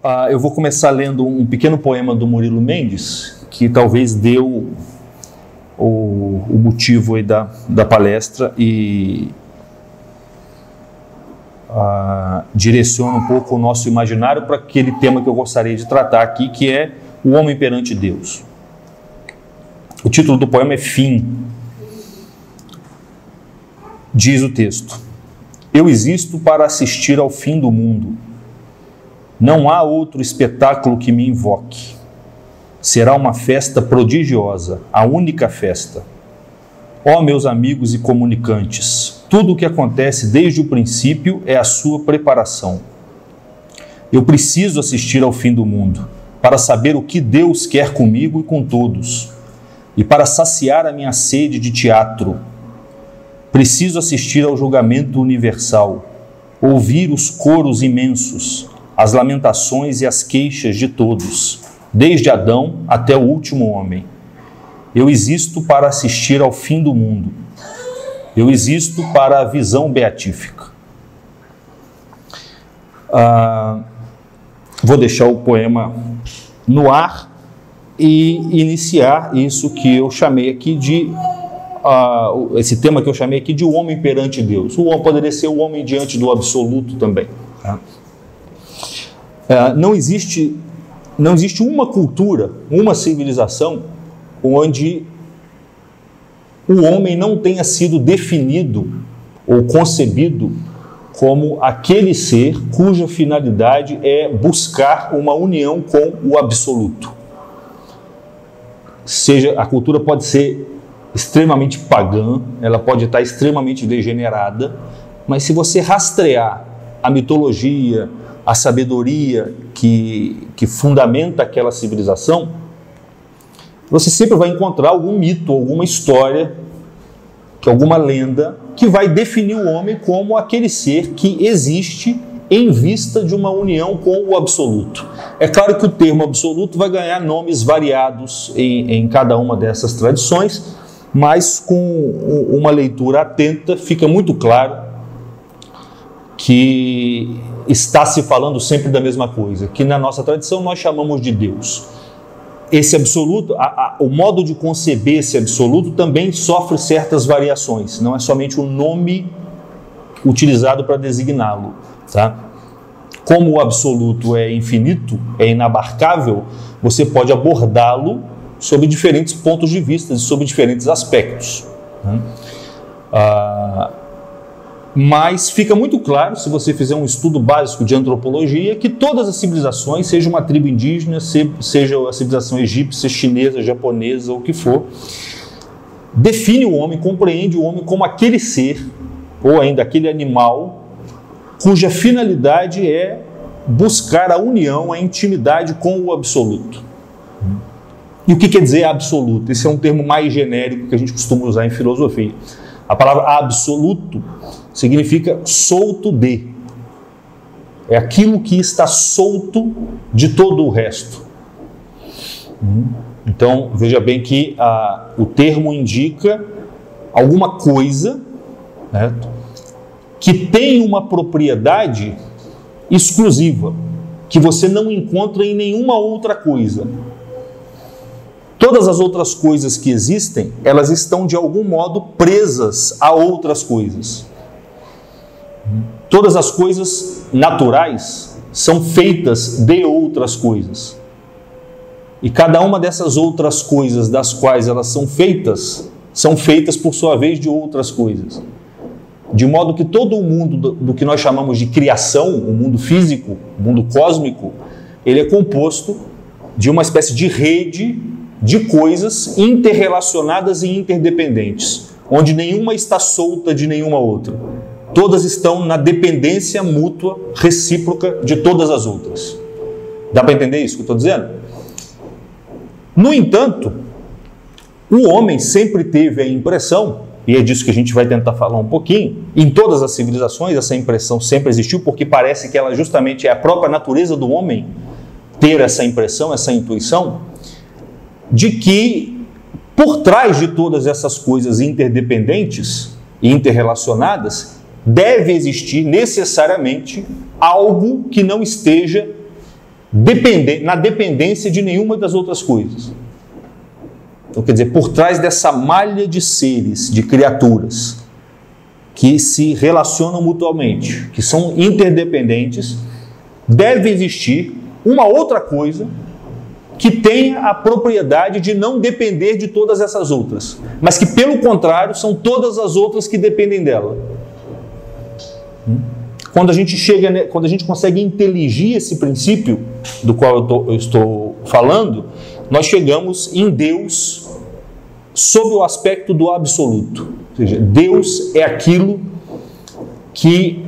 Eu vou começar lendo um pequeno poema do Murilo Mendes, que talvez deu o motivo aí da palestra e direciona um pouco o nosso imaginário para aquele tema que eu gostaria de tratar aqui, que é o homem perante Deus. O título do poema é Fim. Diz o texto: eu existo para assistir ao fim do mundo. Não há outro espetáculo que me invoque. Será uma festa prodigiosa, a única festa. Ó meus amigos e comunicantes, tudo o que acontece desde o princípio é a sua preparação. Eu preciso assistir ao fim do mundo, para saber o que Deus quer comigo e com todos, e para saciar a minha sede de teatro. Preciso assistir ao julgamento universal, ouvir os coros imensos, as lamentações e as queixas de todos, desde Adão até o último homem. Eu existo para assistir ao fim do mundo. Eu existo para a visão beatífica. Vou deixar o poema no ar e iniciar isso que eu chamei aqui de esse tema que eu chamei aqui de o homem perante Deus. O homem poderia ser o homem diante do absoluto também. Tá? Não existe uma cultura, uma civilização onde o homem não tenha sido definido ou concebido como aquele ser cuja finalidade é buscar uma união com o absoluto. Seja, a cultura pode ser extremamente pagã, ela pode estar extremamente degenerada, mas se você rastrear a mitologia, a sabedoria que fundamenta aquela civilização, você sempre vai encontrar algum mito, alguma história, alguma lenda que vai definir o homem como aquele ser que existe em vista de uma união com o absoluto. É claro que o termo absoluto vai ganhar nomes variados em cada uma dessas tradições, mas com uma leitura atenta fica muito claro que está se falando sempre da mesma coisa, que na nossa tradição nós chamamos de Deus. Esse absoluto, o modo de conceber esse absoluto também sofre certas variações, não é somente o nome utilizado para designá-lo. Tá? Como o absoluto é infinito, é inabarcável, você pode abordá-lo sob diferentes pontos de vista, sob diferentes aspectos. Né? Mas fica muito claro, se você fizer um estudo básico de antropologia, que todas as civilizações, seja uma tribo indígena, seja a civilização egípcia, chinesa, japonesa, ou o que for, define o homem, compreende o homem como aquele ser, ou ainda aquele animal, cuja finalidade é buscar a união, a intimidade com o absoluto. E o que quer dizer absoluto? Esse é um termo mais genérico que a gente costuma usar em filosofia. A palavra absoluto significa solto de. É aquilo que está solto de todo o resto. Então, veja bem que o termo indica alguma coisa, né, que tem uma propriedade exclusiva, que você não encontra em nenhuma outra coisa. Todas as outras coisas que existem, elas estão de algum modo presas a outras coisas. Todas as coisas naturais são feitas de outras coisas. E cada uma dessas outras coisas das quais elas são feitas por sua vez de outras coisas. De modo que todo o mundo do que nós chamamos de criação, o mundo físico, o mundo cósmico, ele é composto de uma espécie de rede de coisas interrelacionadas e interdependentes, onde nenhuma está solta de nenhuma outra. Todas estão na dependência mútua, recíproca de todas as outras. Dá para entender isso que eu estou dizendo? No entanto, o homem sempre teve a impressão, e é disso que a gente vai tentar falar um pouquinho, em todas as civilizações essa impressão sempre existiu, porque parece que ela justamente é a própria natureza do homem ter essa impressão, essa intuição, de que por trás de todas essas coisas interdependentes e interrelacionadas, deve existir necessariamente algo que não esteja na dependência de nenhuma das outras coisas. Então, quer dizer, por trás dessa malha de seres, de criaturas, que se relacionam mutuamente, que são interdependentes, deve existir uma outra coisa que tenha a propriedade de não depender de todas essas outras, mas que, pelo contrário, são todas as outras que dependem dela. Quando a gente consegue inteligir esse princípio do qual eu estou falando, nós chegamos em Deus sob o aspecto do absoluto. Ou seja, Deus é aquilo que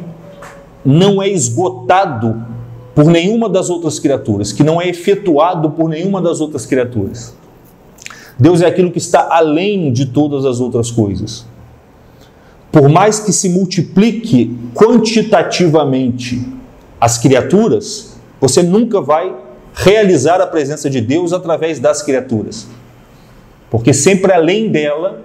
não é esgotado por nenhuma das outras criaturas, que não é efetuado por nenhuma das outras criaturas. Deus é aquilo que está além de todas as outras coisas. Por mais que se multiplique quantitativamente as criaturas, você nunca vai realizar a presença de Deus através das criaturas. Porque sempre além dela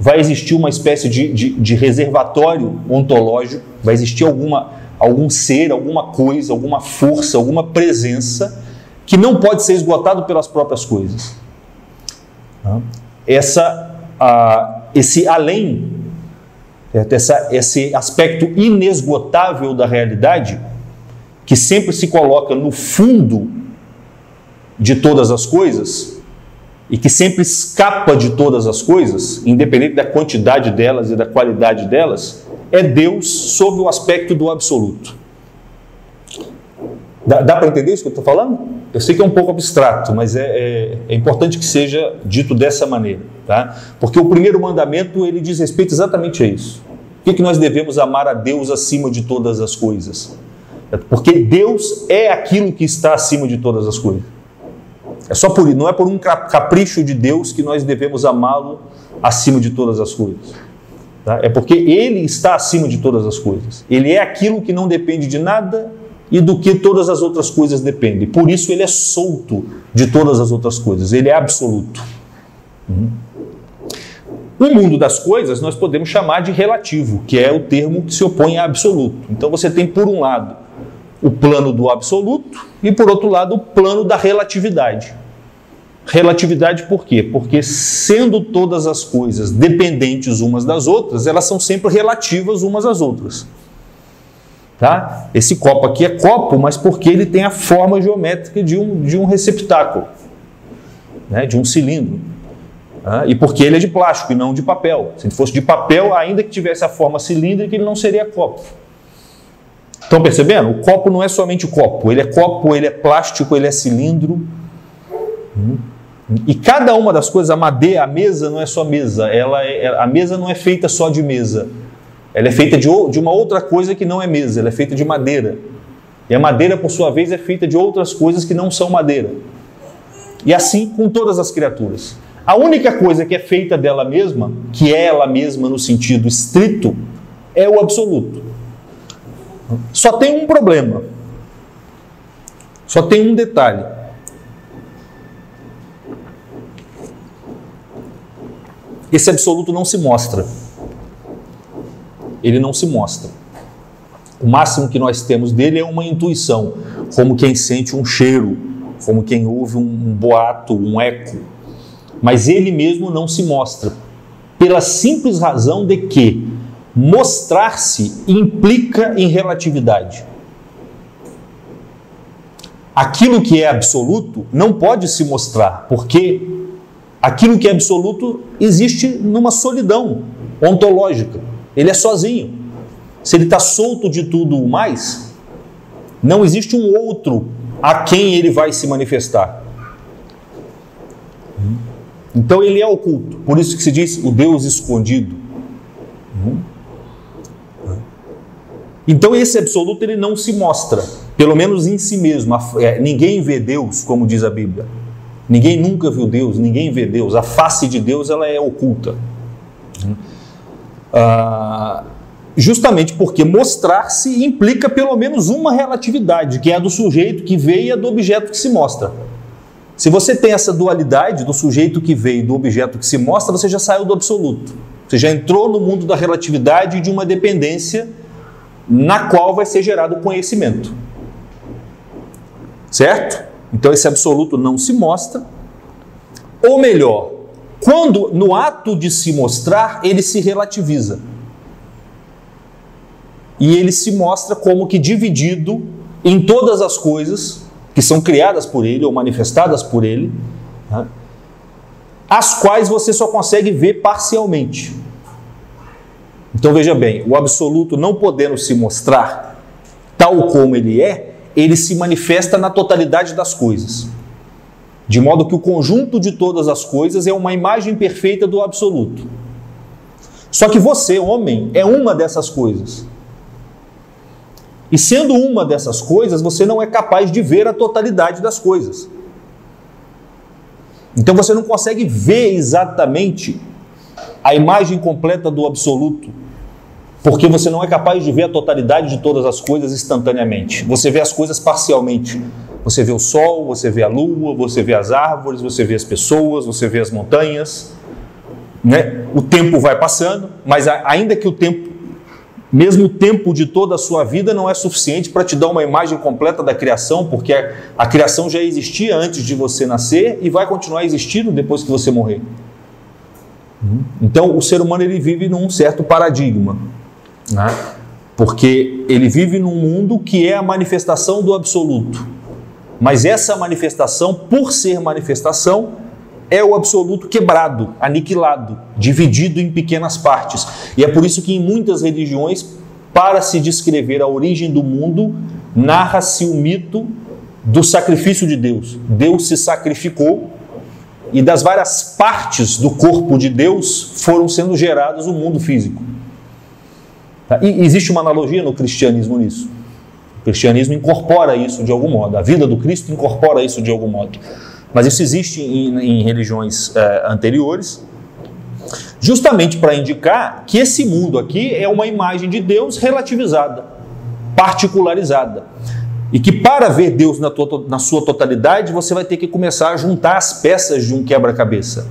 vai existir uma espécie de reservatório ontológico, vai existir algum ser, alguma coisa, alguma força, alguma presença que não pode ser esgotado pelas próprias coisas. Esse além, esse aspecto inesgotável da realidade, que sempre se coloca no fundo de todas as coisas e que sempre escapa de todas as coisas, independente da quantidade delas e da qualidade delas, é Deus sob o aspecto do absoluto. Dá para entender isso que eu estou falando? Eu sei que é um pouco abstrato, mas é importante que seja dito dessa maneira, tá? Porque o primeiro mandamento, ele diz respeito exatamente a isso. Por que nós devemos amar a Deus acima de todas as coisas? Porque Deus é aquilo que está acima de todas as coisas. Não é por um capricho de Deus que nós devemos amá-lo acima de todas as coisas. Tá? É porque Ele está acima de todas as coisas. Ele é aquilo que não depende de nada e do que todas as outras coisas dependem. Por isso Ele é solto de todas as outras coisas. Ele é absoluto. O mundo das coisas nós podemos chamar de relativo, que é o termo que se opõe a absoluto. Então você tem, por um lado, o plano do absoluto e, por outro lado, o plano da relatividade. Relatividade por quê? Porque, sendo todas as coisas dependentes umas das outras, elas são sempre relativas umas às outras. Tá? Esse copo aqui é copo, mas porque ele tem a forma geométrica de um receptáculo, né? De um cilindro. E porque ele é de plástico e não de papel. Se ele fosse de papel, ainda que tivesse a forma cilíndrica, ele não seria copo. Estão percebendo? O copo não é somente copo, ele é plástico, ele é cilindro. E cada uma das coisas, a mesa não é só mesa, a mesa não é feita só de mesa. Ela é feita de uma outra coisa que não é mesa, ela é feita de madeira. E a madeira, por sua vez, é feita de outras coisas que não são madeira. E assim com todas as criaturas. A única coisa que é feita dela mesma, que é ela mesma no sentido estrito, é o absoluto. Só tem um problema. Só tem um detalhe. Esse absoluto não se mostra. Ele não se mostra. O máximo que nós temos dele é uma intuição, como quem sente um cheiro, como quem ouve um boato, um eco. Mas ele mesmo não se mostra, pela simples razão de que mostrar-se implica em relatividade. Aquilo que é absoluto não pode se mostrar, porque aquilo que é absoluto existe numa solidão ontológica. Ele é sozinho. Se ele está solto de tudo mais, não existe um outro a quem ele vai se manifestar. Então ele é oculto. Por isso que se diz o Deus escondido. Então esse absoluto ele não se mostra, pelo menos em si mesmo. Ninguém vê Deus, como diz a Bíblia. Ninguém nunca viu Deus, ninguém vê Deus. A face de Deus ela é oculta. Justamente porque mostrar-se implica pelo menos uma relatividade, que é a do sujeito que vê e a do objeto que se mostra. Se você tem essa dualidade do sujeito que vê e do objeto que se mostra, você já saiu do absoluto. Você já entrou no mundo da relatividade e de uma dependência na qual vai ser gerado o conhecimento. certo? Então esse absoluto não se mostra. Ou melhor, quando no ato de se mostrar, ele se relativiza. E ele se mostra como que dividido em todas as coisas que são criadas por ele ou manifestadas por ele, né, as quais você só consegue ver parcialmente. Então veja bem, o absoluto não podendo se mostrar tal como ele é, ele se manifesta na totalidade das coisas. De modo que o conjunto de todas as coisas é uma imagem perfeita do absoluto. Só que você, homem, é uma dessas coisas. E sendo uma dessas coisas, você não é capaz de ver a totalidade das coisas. Então você não consegue ver exatamente a imagem completa do absoluto, porque você não é capaz de ver a totalidade de todas as coisas instantaneamente. Você vê as coisas parcialmente. Você vê o sol, você vê a lua, você vê as árvores, você vê as pessoas, você vê as montanhas, né? O tempo vai passando, mas ainda que o tempo, mesmo o tempo de toda a sua vida, não é suficiente para te dar uma imagem completa da criação, porque a criação já existia antes de você nascer e vai continuar existindo depois que você morrer. Então o ser humano ele vive num certo paradigma, né? Porque ele vive num mundo que é a manifestação do absoluto. Mas essa manifestação, por ser manifestação, é o absoluto quebrado, aniquilado, dividido em pequenas partes. E é por isso que em muitas religiões, para se descrever a origem do mundo, narra-se o mito do sacrifício de Deus. Deus se sacrificou e das várias partes do corpo de Deus foram sendo geradas o mundo físico. E existe uma analogia no cristianismo nisso. O cristianismo incorpora isso de algum modo. A vida do Cristo incorpora isso de algum modo. Mas isso existe em religiões anteriores, justamente para indicar que esse mundo aqui é uma imagem de Deus relativizada, particularizada. E que para ver Deus na sua totalidade, você vai ter que começar a juntar as peças de um quebra-cabeça.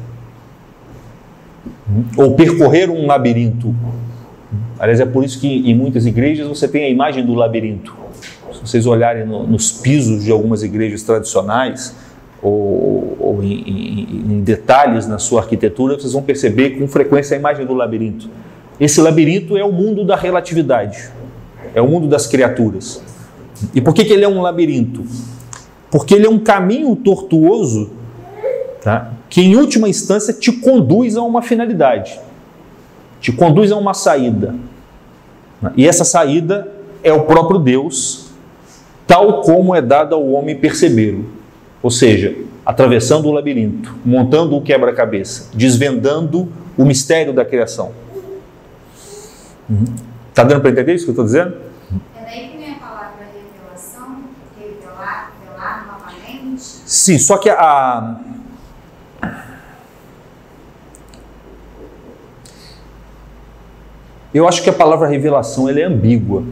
Ou percorrer um labirinto. Aliás, é por isso que em muitas igrejas você tem a imagem do labirinto. Se vocês olharem nos pisos de algumas igrejas tradicionais, ou em detalhes na sua arquitetura, vocês vão perceber com frequência a imagem do labirinto. Esse labirinto é o mundo da relatividade, é o mundo das criaturas. E por que ele é um labirinto? Porque ele é um caminho tortuoso, tá, que em última instância te conduz a uma finalidade, te conduz a uma saída. E essa saída é o próprio Deus, tal como é dada ao homem percebê-lo. Ou seja, atravessando o labirinto, montando o quebra-cabeça, desvendando o mistério da criação. Está dando para entender isso que eu estou dizendo? É daí que vem a palavra revelação, revelar novamente? Sim, só que eu acho que a palavra revelação ela é ambígua.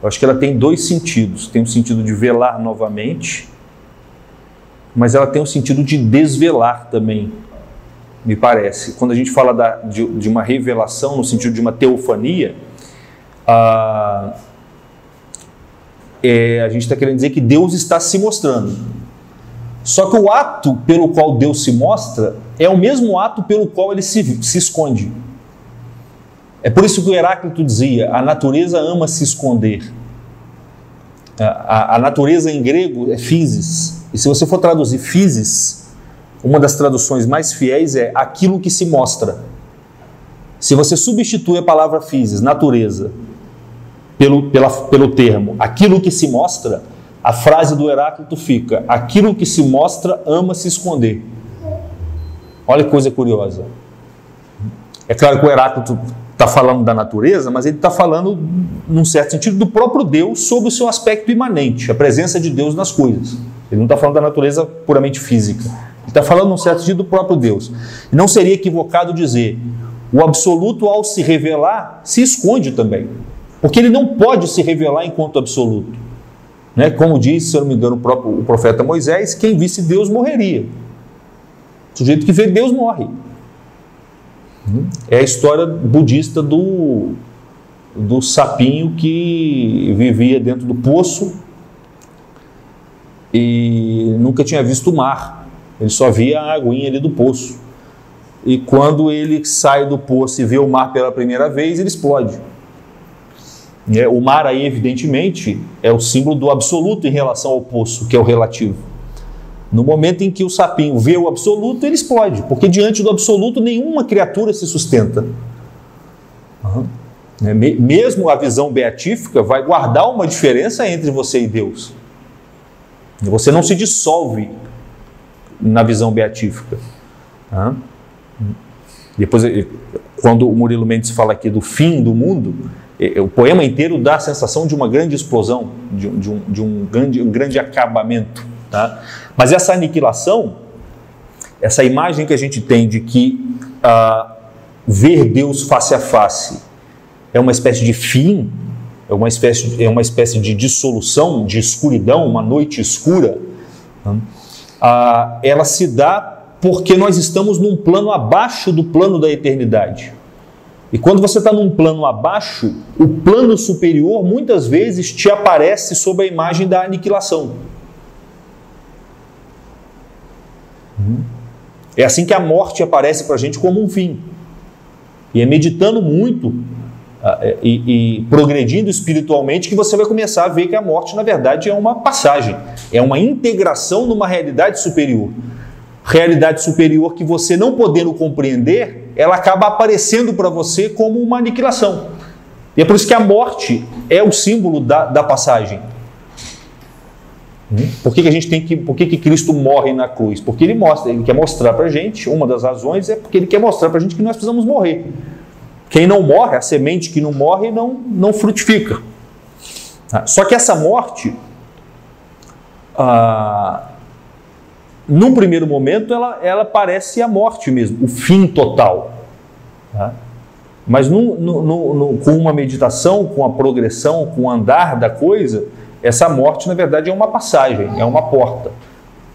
Eu acho que ela tem dois sentidos. Tem o sentido de velar novamente, mas ela tem o sentido de desvelar também, me parece. Quando a gente fala de uma revelação, no sentido de uma teofania, a gente está querendo dizer que Deus está se mostrando. Só que o ato pelo qual Deus se mostra é o mesmo ato pelo qual ele se esconde. É por isso que o Heráclito dizia, a natureza ama se esconder. A natureza em grego é physis. E se você for traduzir physis, uma das traduções mais fiéis é aquilo que se mostra. Se você substitui a palavra physis, natureza, pelo termo aquilo que se mostra, a frase do Heráclito fica, aquilo que se mostra ama se esconder. Olha que coisa curiosa. É claro que o Heráclito está falando da natureza, mas ele está falando, num certo sentido, do próprio Deus sob o seu aspecto imanente, a presença de Deus nas coisas. Ele não está falando da natureza puramente física. Ele está falando, num certo sentido, do próprio Deus. E não seria equivocado dizer, o absoluto, ao se revelar, se esconde também. Porque ele não pode se revelar enquanto absoluto. Né? Como diz, se eu não me engano, o profeta Moisés, quem visse Deus morreria. O sujeito que vê Deus morre. É a história budista do sapinho que vivia dentro do poço e nunca tinha visto o mar, ele só via a aguinha ali do poço. E quando ele sai do poço e vê o mar pela primeira vez, ele explode. O mar aí, evidentemente, é o símbolo do absoluto em relação ao poço, que é o relativo. No momento em que o sapinho vê o absoluto, ele explode, porque diante do absoluto nenhuma criatura se sustenta. Mesmo a visão beatífica vai guardar uma diferença entre você e Deus. Você não se dissolve na visão beatífica. Depois, quando o Murilo Mendes fala aqui do fim do mundo, o poema inteiro dá a sensação de uma grande explosão, de um grande acabamento. Tá? Mas essa aniquilação, essa imagem que a gente tem de que ver Deus face a face é uma espécie de fim, é uma espécie de dissolução, de escuridão, uma noite escura, ela se dá porque nós estamos num plano abaixo do plano da eternidade. E quando você está num plano abaixo, o plano superior muitas vezes te aparece sob a imagem da aniquilação. É assim que a morte aparece para a gente como um fim. E é meditando muito e progredindo espiritualmente que você vai começar a ver que a morte, na verdade, é uma passagem, é uma integração numa realidade superior. Realidade superior que você, não podendo compreender, ela acaba aparecendo para você como uma aniquilação. E é por isso que a morte é o símbolo da passagem. Por que Cristo morre na cruz? Porque ele quer mostrar para a gente, uma das razões é porque ele quer mostrar para a gente que nós precisamos morrer. Quem não morre, a semente que não morre, não frutifica. Só que essa morte, num primeiro momento, ela parece a morte mesmo, o fim total. Mas com uma meditação, com a progressão, com o andar da coisa, essa morte, na verdade, é uma passagem, é uma porta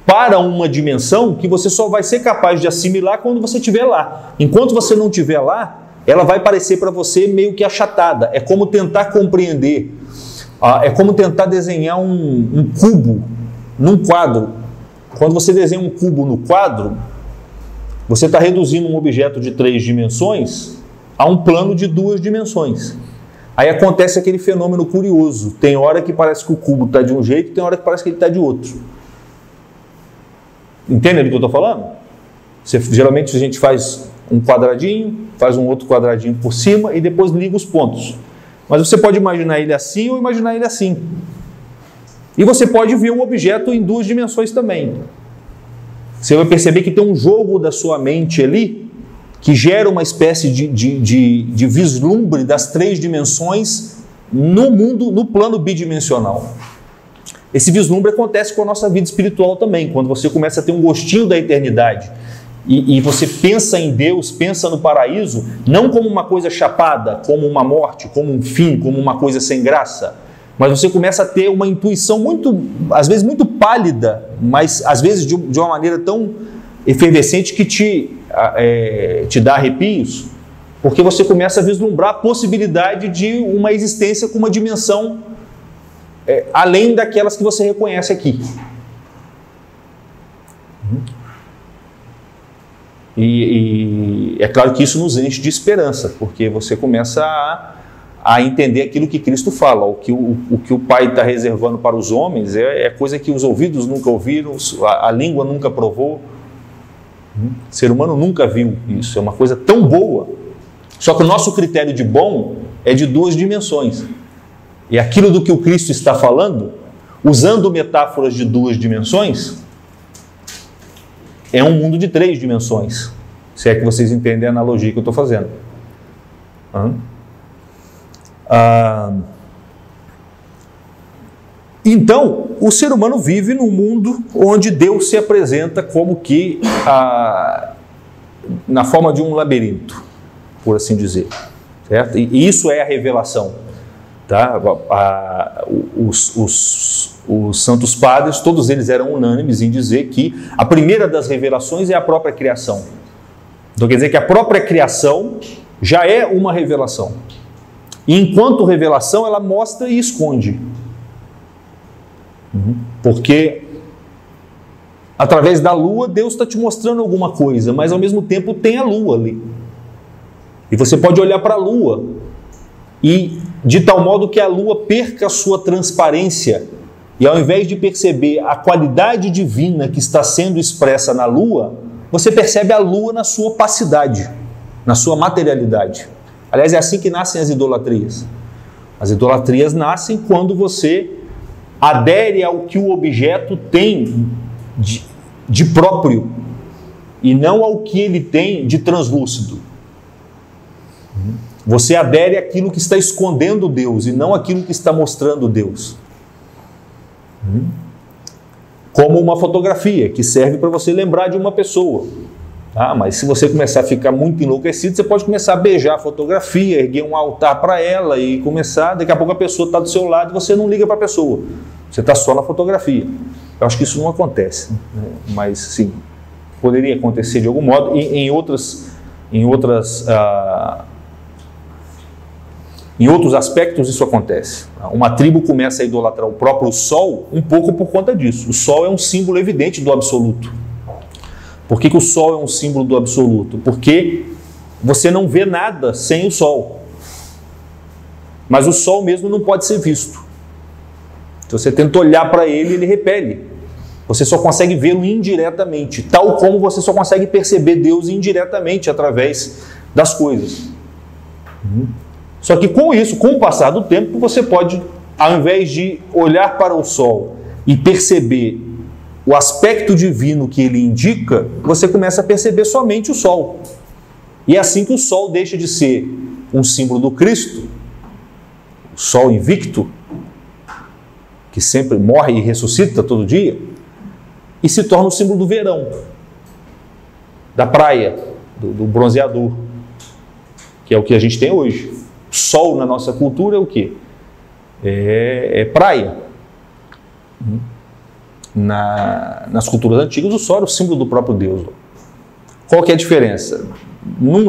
para uma dimensão que você só vai ser capaz de assimilar quando você estiver lá. Enquanto você não estiver lá, ela vai parecer para você meio que achatada. É como tentar compreender, é como tentar desenhar um cubo num quadro. Quando você desenha um cubo no quadro, você está reduzindo um objeto de 3 dimensões a um plano de 2 dimensões. Aí acontece aquele fenômeno curioso. Tem hora que parece que o cubo está de um jeito, tem hora que parece que ele está de outro. Entende do que eu estou falando? Geralmente a gente faz um quadradinho, faz um outro quadradinho por cima e depois liga os pontos. Mas você pode imaginar ele assim ou imaginar ele assim. E você pode ver o objeto em 2 dimensões também. Você vai perceber que tem um jogo da sua mente ali que gera uma espécie de vislumbre das 3 dimensões no mundo, no plano bidimensional. Esse vislumbre acontece com a nossa vida espiritual também, quando você começa a ter um gostinho da eternidade e você pensa em Deus, pensa no paraíso, não como uma coisa chapada, como uma morte, como um fim, como uma coisa sem graça, mas você começa a ter uma intuição às vezes muito pálida, mas às vezes de uma maneira tão efervescente que te dá arrepios, porque você começa a vislumbrar a possibilidade de uma existência com uma dimensão além daquelas que você reconhece aqui. E é claro que isso nos enche de esperança, porque você começa a entender aquilo que Cristo fala, o que o Pai está reservando para os homens é coisa que os ouvidos nunca ouviram, a língua nunca provou. O ser humano nunca viu isso, é uma coisa tão boa. Só que o nosso critério de bom é de 2 dimensões. E aquilo do que o Cristo está falando, usando metáforas de 2 dimensões, é um mundo de 3 dimensões. Se é que vocês entendem a analogia que eu estou fazendo. Então, o ser humano vive num mundo onde Deus se apresenta como que na forma de um labirinto, por assim dizer, certo? E isso é a revelação, tá? Os santos padres, todos eles eram unânimes em dizer que a primeira das revelações é a própria criação. Então quer dizer que a própria criação já é uma revelação. E enquanto revelação, ela mostra e esconde. Porque Através da lua, Deus está te mostrando alguma coisa, mas ao mesmo tempo tem a lua ali. E você pode olhar para a lua, e de tal modo que a lua perca a sua transparência, e ao invés de perceber a qualidade divina que está sendo expressa na lua, você percebe a lua na sua opacidade, na sua materialidade. Aliás, é assim que nascem as idolatrias. As idolatrias nascem quando você adere ao que o objeto tem de próprio e não ao que ele tem de translúcido. Você adere àquilo que está escondendo Deus e não àquilo que está mostrando Deus. Como uma fotografia que serve para você lembrar de uma pessoa. Mas se você começar a ficar muito enlouquecido, você pode começar a beijar a fotografia, erguer um altar para ela e começar, daqui a pouco a pessoa está do seu lado e você não liga para a pessoa. Você está só na fotografia. Eu acho que isso não acontece, né? Mas sim, poderia acontecer de algum modo. E em outros aspectos isso acontece. Uma tribo começa a idolatrar o próprio sol um pouco por conta disso. O sol é um símbolo evidente do absoluto. Por que o sol é um símbolo do absoluto? Porque você não vê nada sem o sol. Mas o sol mesmo não pode ser visto. Se você tenta olhar para ele, ele repele. Você só consegue vê-lo indiretamente, tal como você só consegue perceber Deus indiretamente através das coisas. Só que com isso, com o passar do tempo, você pode, ao invés de olhar para o sol e perceber o aspecto divino que ele indica, você começa a perceber somente o sol. E é assim que o sol deixa de ser um símbolo do Cristo, o sol invicto, que sempre morre e ressuscita todo dia, e se torna o símbolo do verão, da praia, do bronzeador, que é o que a gente tem hoje. O sol na nossa cultura é o quê? É praia. Nas culturas antigas, o sol era o símbolo do próprio Deus. Qual que é a diferença? Num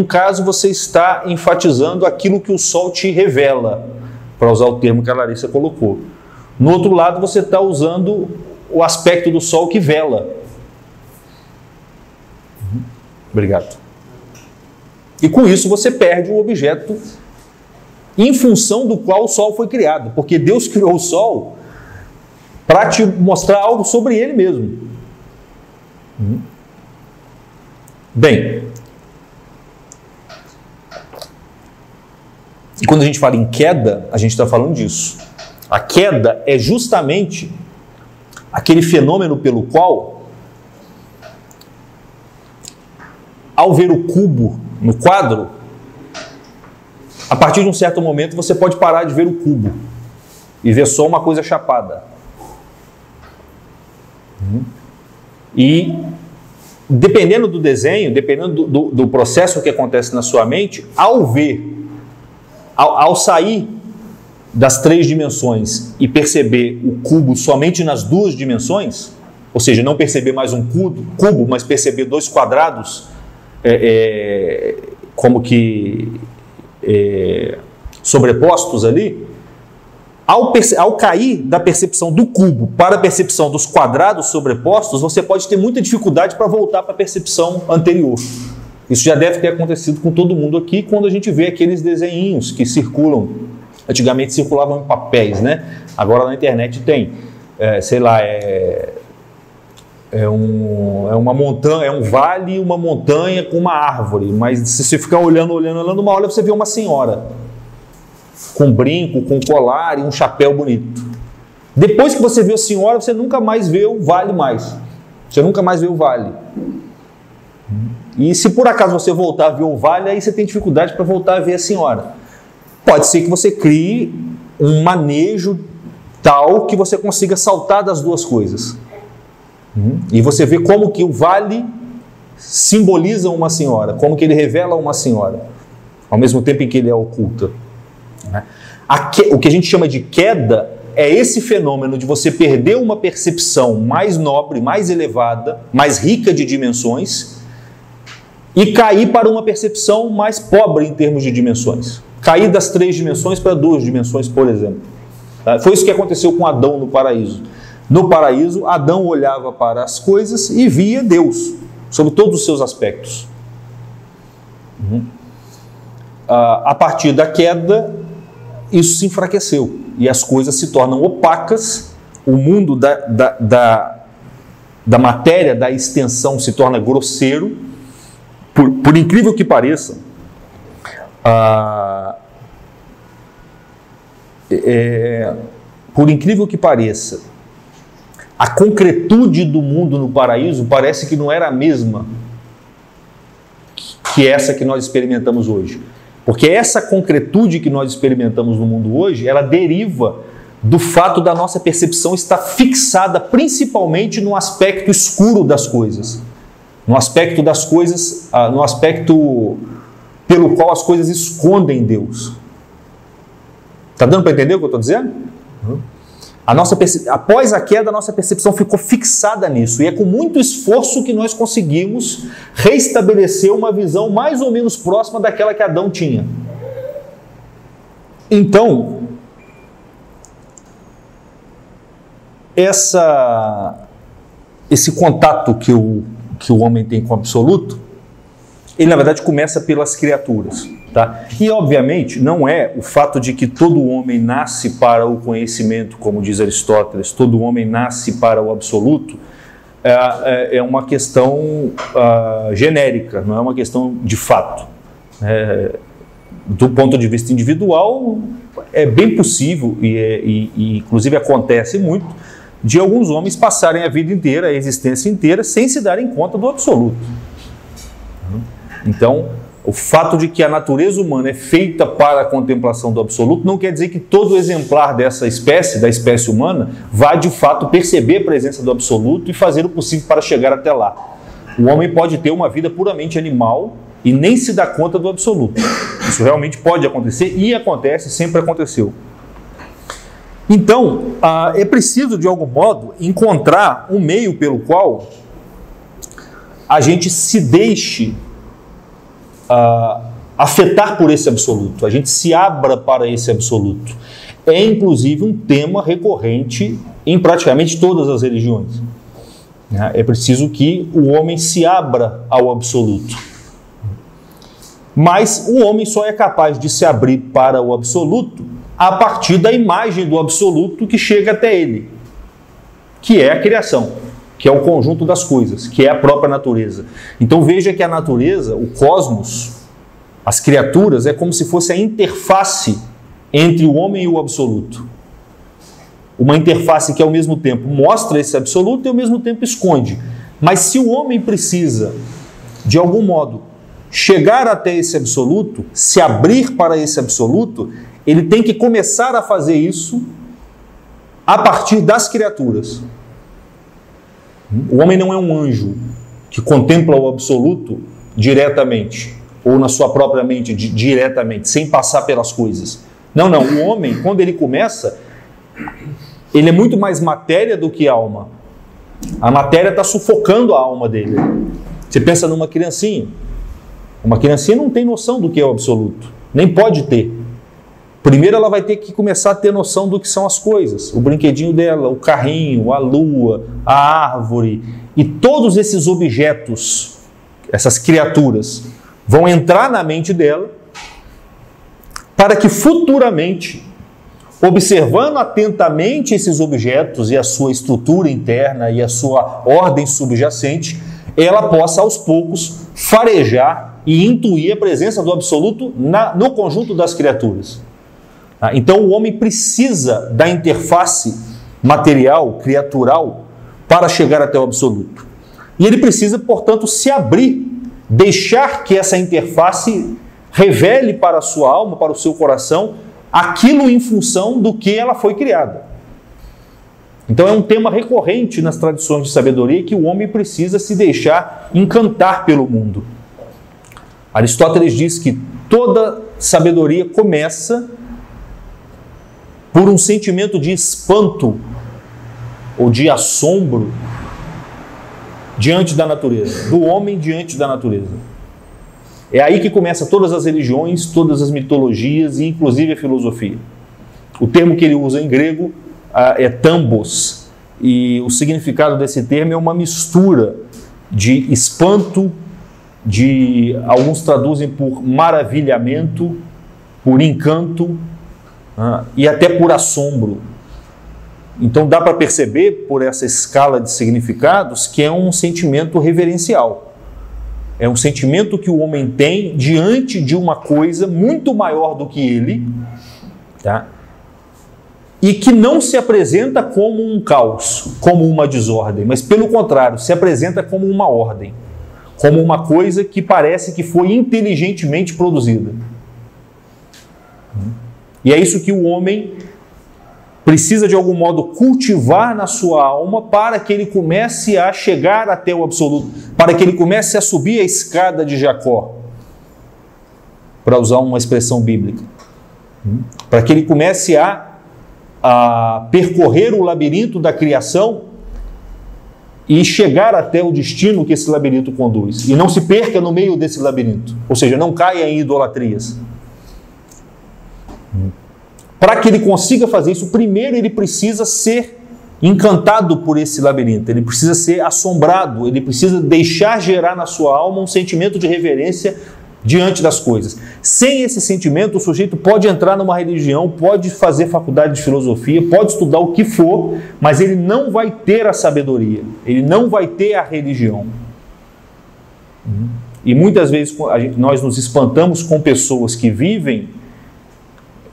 caso, você está enfatizando aquilo que o sol te revela, para usar o termo que a Larissa colocou. No outro lado, você está usando o aspecto do sol que vela. Obrigado. E com isso você perde o objeto em função do qual o sol foi criado, porque Deus criou o sol para te mostrar algo sobre ele mesmo. Bem, e quando a gente fala em queda, a gente está falando disso. A queda é justamente aquele fenômeno pelo qual, ao ver o cubo no quadro, a partir de um certo momento você pode parar de ver o cubo e ver só uma coisa chapada. E dependendo do desenho, dependendo do processo que acontece na sua mente, ao sair das 3 dimensões e perceber o cubo somente nas 2 dimensões, ou seja, não perceber mais um cubo, mas perceber 2 quadrados como que sobrepostos ali, ao cair da percepção do cubo para a percepção dos quadrados sobrepostos, você pode ter muita dificuldade para voltar para a percepção anterior. Isso já deve ter acontecido com todo mundo aqui quando a gente vê aqueles desenhinhos que circulam. Antigamente circulavam em papéis, né? Agora na internet tem, uma montanha, é um vale e uma montanha com uma árvore, mas se você ficar olhando, uma hora você vê uma senhora com brinco, com colar e um chapéu bonito. Depois que você viu a senhora, você nunca mais vê o vale mais. Você nunca mais vê o vale. E se por acaso você voltar a ver o vale, aí você tem dificuldade para voltar a ver a senhora. Pode ser que você crie um manejo tal que você consiga saltar das 2 coisas. E você vê como que o vale simboliza uma senhora, como que ele revela uma senhora, ao mesmo tempo em que ele é oculta. O que a gente chama de queda é esse fenômeno de você perder uma percepção mais nobre, mais elevada, mais rica de dimensões e cair para uma percepção mais pobre em termos de dimensões. Cair das 3 dimensões para 2 dimensões, por exemplo. Foi isso que aconteceu com Adão no paraíso. No paraíso, Adão olhava para as coisas e via Deus, sobre todos os seus aspectos. A partir da queda, isso se enfraqueceu e as coisas se tornam opacas, o mundo da matéria, da extensão se torna grosseiro. Por incrível que pareça, a concretude do mundo no paraíso parece que não era a mesma que essa que nós experimentamos hoje. Porque essa concretude que nós experimentamos no mundo hoje, ela deriva do fato da nossa percepção estar fixada principalmente no aspecto escuro das coisas. No aspecto das coisas, no aspecto pelo qual as coisas escondem Deus. Está dando para entender o que eu estou dizendo? Após a queda, a nossa percepção ficou fixada nisso. E é com muito esforço que nós conseguimos reestabelecer uma visão mais ou menos próxima daquela que Adão tinha. Então, esse contato que o homem tem com o absoluto, ele na verdade começa pelas criaturas. Tá? E obviamente não é o fato de que todo homem nasce para o conhecimento, como diz Aristóteles, todo homem nasce para o absoluto, é uma questão genérica, não é uma questão de fato. Do ponto de vista individual, é bem possível, e inclusive acontece muito, de alguns homens passarem a vida inteira, a existência inteira, sem se darem conta do absoluto. Então, o fato de que a natureza humana é feita para a contemplação do absoluto não quer dizer que todo exemplar dessa espécie, da espécie humana, vá de fato perceber a presença do absoluto e fazer o possível para chegar até lá. O homem pode ter uma vida puramente animal e nem se dá conta do absoluto. Isso realmente pode acontecer e acontece, sempre aconteceu. Então, é preciso, de algum modo, encontrar um meio pelo qual a gente se deixe afetar por esse absoluto, a gente se abra para esse absoluto. É inclusive um tema recorrente em praticamente todas as religiões. É preciso que o homem se abra ao absoluto. Mas o homem só é capaz de se abrir para o absoluto a partir da imagem do absoluto que chega até ele, que é a criação, que é o conjunto das coisas, que é a própria natureza. Então veja que a natureza, o cosmos, as criaturas, é como se fosse a interface entre o homem e o absoluto. Uma interface que ao mesmo tempo mostra esse absoluto e ao mesmo tempo esconde. Mas se o homem precisa, de algum modo, chegar até esse absoluto, se abrir para esse absoluto, ele tem que começar a fazer isso a partir das criaturas. O homem não é um anjo que contempla o absoluto diretamente, ou na sua própria mente diretamente, sem passar pelas coisas. Não. O homem, quando ele começa, ele é muito mais matéria do que alma. A matéria está sufocando a alma dele. Você pensa numa criancinha. Uma criancinha não tem noção do que é o absoluto. Nem pode ter. Primeiro ela vai ter que começar a ter noção do que são as coisas. O brinquedinho dela, o carrinho, a lua, a árvore. E todos esses objetos, essas criaturas, vão entrar na mente dela para que futuramente, observando atentamente esses objetos e a sua estrutura interna e a sua ordem subjacente, ela possa aos poucos farejar e intuir a presença do absoluto no conjunto das criaturas. Então o homem precisa da interface material, criatural, para chegar até o absoluto. E ele precisa, portanto, se abrir, deixar que essa interface revele para a sua alma, para o seu coração, aquilo em função do que ela foi criada. Então é um tema recorrente nas tradições de sabedoria que o homem precisa se deixar encantar pelo mundo. Aristóteles diz que toda sabedoria começa por um sentimento de espanto ou de assombro diante da natureza, do homem diante da natureza. É aí que começa todas as religiões, todas as mitologias e inclusive a filosofia. O termo que ele usa em grego é thambos, e o significado desse termo é uma mistura de espanto, alguns traduzem por maravilhamento, por encanto, e até por assombro. Então dá para perceber, por essa escala de significados, que é um sentimento reverencial. É um sentimento que o homem tem diante de uma coisa muito maior do que ele, tá? E que não se apresenta como um caos, como uma desordem, mas pelo contrário, se apresenta como uma ordem, como uma coisa que parece que foi inteligentemente produzida. E é isso que o homem precisa de algum modo cultivar na sua alma para que ele comece a chegar até o absoluto, para que ele comece a subir a escada de Jacó, para usar uma expressão bíblica, para que ele comece a percorrer o labirinto da criação e chegar até o destino que esse labirinto conduz, e não se perca no meio desse labirinto, ou seja, não caia em idolatrias. Para que ele consiga fazer isso, primeiro ele precisa ser encantado por esse labirinto, ele precisa ser assombrado, ele precisa deixar gerar na sua alma um sentimento de reverência diante das coisas. Sem esse sentimento, o sujeito pode entrar numa religião, pode fazer faculdade de filosofia, pode estudar o que for, mas ele não vai ter a sabedoria, ele não vai ter a religião. E muitas vezes nós nos espantamos com pessoas que vivem,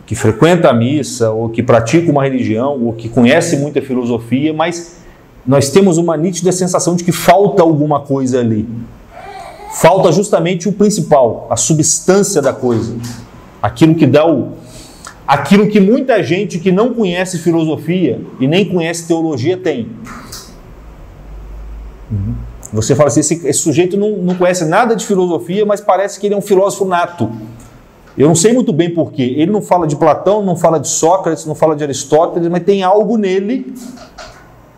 que frequentam a missa, ou que praticam uma religião, ou que conhecem muita filosofia, mas nós temos uma nítida sensação de que falta alguma coisa ali. Falta justamente o principal, a substância da coisa. Aquilo que dá aquilo que muita gente que não conhece filosofia e nem conhece teologia tem. Você fala assim, esse sujeito não conhece nada de filosofia, mas parece que ele é um filósofo nato. Eu não sei muito bem porquê. Ele não fala de Platão, não fala de Sócrates, não fala de Aristóteles, mas tem algo nele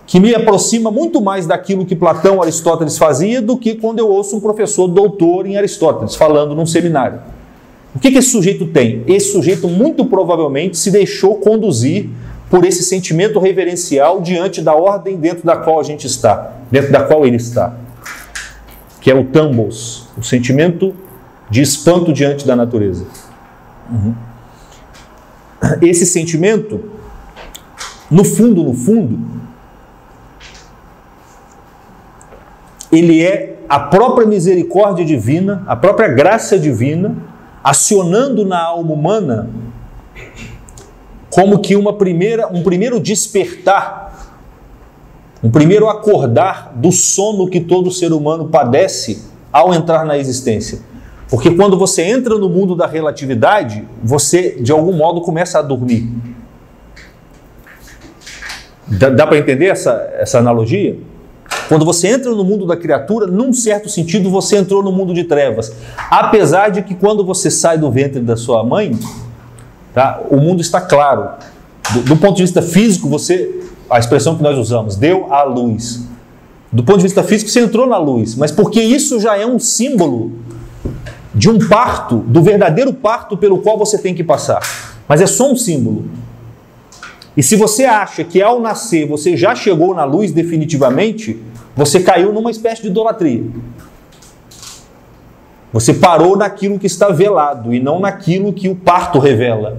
que me aproxima muito mais daquilo que Platão, Aristóteles fazia do que quando eu ouço um professor doutor em Aristóteles falando num seminário. O que esse sujeito tem? Esse sujeito muito provavelmente se deixou conduzir por esse sentimento reverencial diante da ordem dentro da qual a gente está, dentro da qual ele está, que é o thambos, o sentimento de espanto diante da natureza. Esse sentimento, no fundo, ele é a própria misericórdia divina, a própria graça divina, acionando na alma humana como que um primeiro despertar, um primeiro acordar do sono que todo ser humano padece ao entrar na existência. Porque quando você entra no mundo da relatividade, você, de algum modo, começa a dormir. Dá para entender essa analogia? Quando você entra no mundo da criatura, num certo sentido, você entrou no mundo de trevas. Apesar de que quando você sai do ventre da sua mãe, tá, o mundo está claro. Do ponto de vista físico, a expressão que nós usamos, deu à luz. Do ponto de vista físico, você entrou na luz. Mas porque isso já é um símbolo de um parto, do verdadeiro parto pelo qual você tem que passar. Mas é só um símbolo. E se você acha que ao nascer você já chegou na luz definitivamente, você caiu numa espécie de idolatria. Você parou naquilo que está velado e não naquilo que o parto revela.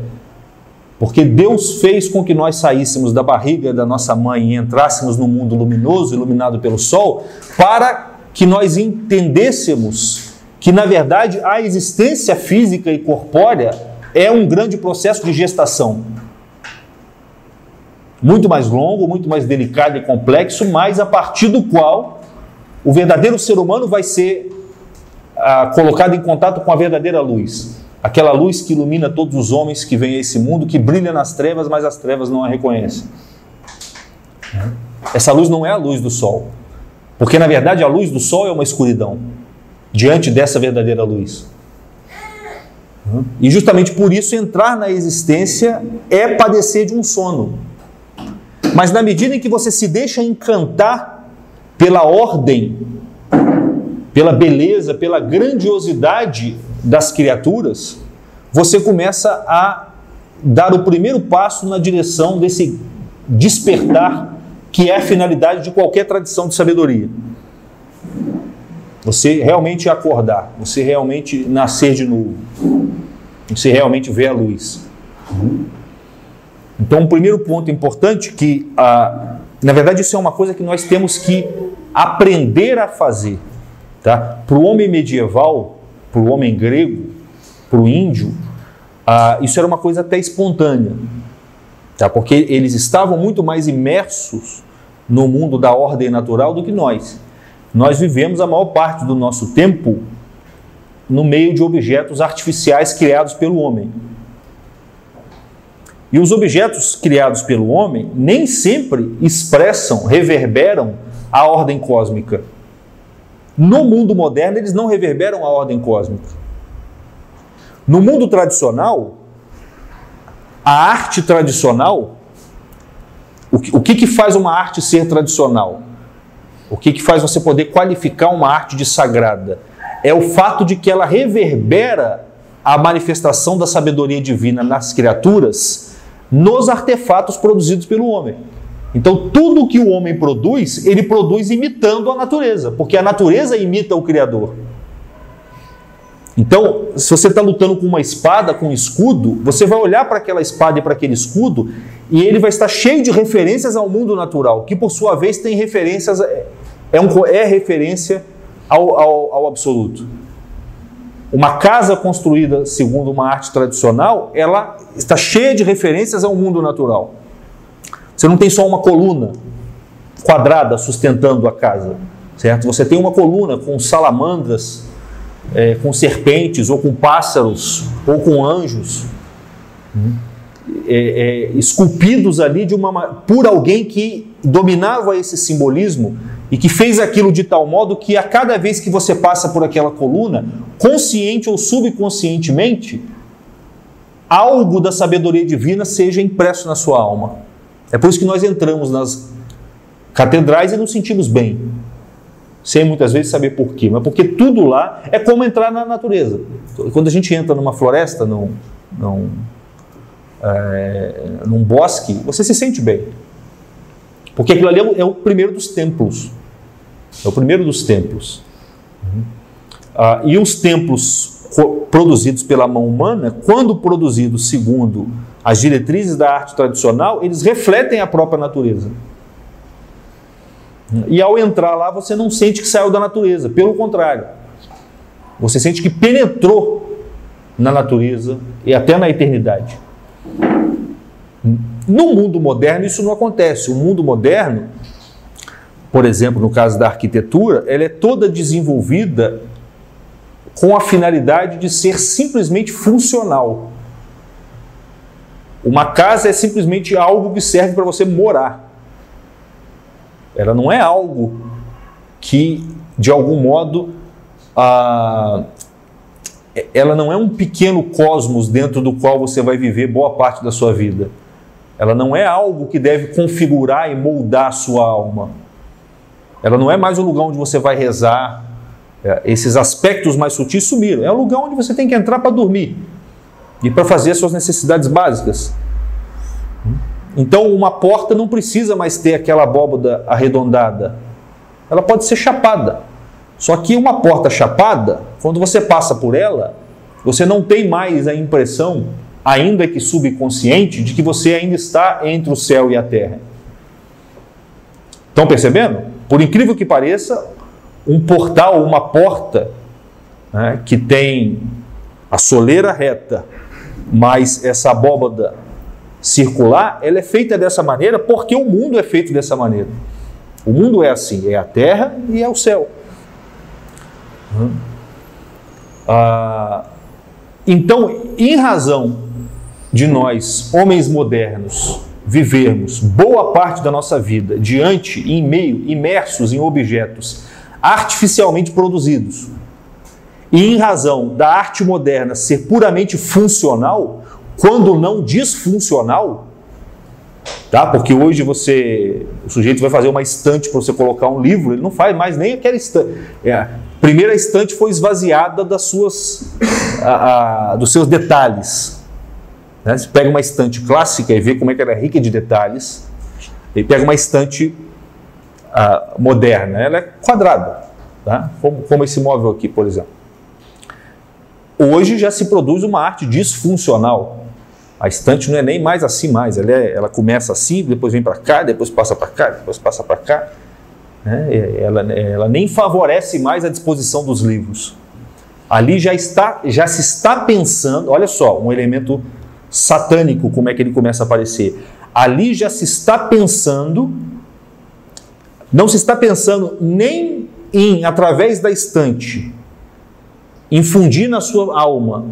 Porque Deus fez com que nós saíssemos da barriga da nossa mãe e entrássemos no mundo luminoso, iluminado pelo sol, para que nós entendêssemos que, na verdade, a existência física e corpórea é um grande processo de gestação. Muito mais longo, muito mais delicado e complexo, mas a partir do qual o verdadeiro ser humano vai ser colocado em contato com a verdadeira luz. Aquela luz que ilumina todos os homens que vêm a esse mundo, que brilha nas trevas, mas as trevas não a reconhecem. Essa luz não é a luz do sol, porque na verdade a luz do sol é uma escuridão diante dessa verdadeira luz. E justamente por isso entrar na existência é padecer de um sono. Mas na medida em que você se deixa encantar pela ordem, pela beleza, pela grandiosidade das criaturas, você começa a dar o primeiro passo na direção desse despertar que é a finalidade de qualquer tradição de sabedoria. Você realmente acordar, você realmente nascer de novo, você realmente ver a luz. Então, o primeiro ponto importante que, na verdade, isso é uma coisa que nós temos que aprender a fazer. Tá? Para o homem medieval, para o homem grego, para o índio, isso era uma coisa até espontânea. Tá? Porque eles estavam muito mais imersos no mundo da ordem natural do que nós. Nós vivemos a maior parte do nosso tempo no meio de objetos artificiais criados pelo homem. E os objetos criados pelo homem nem sempre expressam, reverberam a ordem cósmica. No mundo moderno, eles não reverberam a ordem cósmica. No mundo tradicional, a arte tradicional, o que faz uma arte ser tradicional? O que faz você poder qualificar uma arte de sagrada? É o fato de que ela reverbera a manifestação da sabedoria divina nas criaturas, nos artefatos produzidos pelo homem. Então, tudo que o homem produz, ele produz imitando a natureza, porque a natureza imita o Criador. Então, se você está lutando com uma espada, com um escudo, você vai olhar para aquela espada e para aquele escudo e ele vai estar cheio de referências ao mundo natural, que por sua vez tem referências, é referência ao absoluto. Uma casa construída segundo uma arte tradicional, ela está cheia de referências ao mundo natural. Você não tem só uma coluna quadrada sustentando a casa, certo? Você tem uma coluna com salamandras, com serpentes, ou com pássaros, ou com anjos, esculpidos ali por alguém que dominava esse simbolismo e que fez aquilo de tal modo que a cada vez que você passa por aquela coluna, consciente ou subconscientemente, algo da sabedoria divina seja impresso na sua alma. É por isso que nós entramos nas catedrais e nos sentimos bem, sem muitas vezes saber por quê, mas porque tudo lá é como entrar na natureza. Quando a gente entra numa floresta, num bosque, você se sente bem. Porque aquilo ali é o primeiro dos templos. É o primeiro dos templos. E os templos produzidos pela mão humana, quando produzidos segundo as diretrizes da arte tradicional, eles refletem a própria natureza. E ao entrar lá, você não sente que saiu da natureza, pelo contrário. Você sente que penetrou na natureza e até na eternidade. No mundo moderno, isso não acontece. O mundo moderno, por exemplo, no caso da arquitetura, ela é toda desenvolvida com a finalidade de ser simplesmente funcional. Uma casa é simplesmente algo que serve para você morar. Ela não é algo que, de algum modo, ela não é um pequeno cosmos dentro do qual você vai viver boa parte da sua vida. Ela não é algo que deve configurar e moldar a sua alma. Ela não é mais um lugar onde você vai rezar. Esses aspectos mais sutis sumiram. É um lugar onde você tem que entrar para dormir e para fazer as suas necessidades básicas. Então, uma porta não precisa mais ter aquela abóbada arredondada. Ela pode ser chapada. Só que uma porta chapada, quando você passa por ela, você não tem mais a impressão, ainda que subconsciente, de que você ainda está entre o céu e a terra. Estão percebendo? Por incrível que pareça, um portal, uma porta, né, que tem a soleira reta, mas essa abóbada circular, ela é feita dessa maneira porque o mundo é feito dessa maneira. O mundo é assim, é a terra e é o céu. Então, em razão de nós, homens modernos, vivermos boa parte da nossa vida em meio, imersos em objetos artificialmente produzidos, e em razão da arte moderna ser puramente funcional, quando não disfuncional, tá? Porque hoje o sujeito vai fazer uma estante para você colocar um livro, ele não faz mais nem aquela estante. A primeira estante foi esvaziada dos seus detalhes. Né? Você pega uma estante clássica e vê como é que ela é rica de detalhes. Ele pega uma estante moderna, ela é quadrada, tá? Como esse móvel aqui, por exemplo. Hoje já se produz uma arte disfuncional. A estante não é nem mais assim mais, ela começa assim, depois vem para cá, depois passa para cá, depois passa para cá. Ela nem favorece mais a disposição dos livros. Ali já se está pensando, olha só, um elemento satânico, como é que ele começa a aparecer. Ali já se está pensando, não se está pensando nem em, através da estante, infundir na sua alma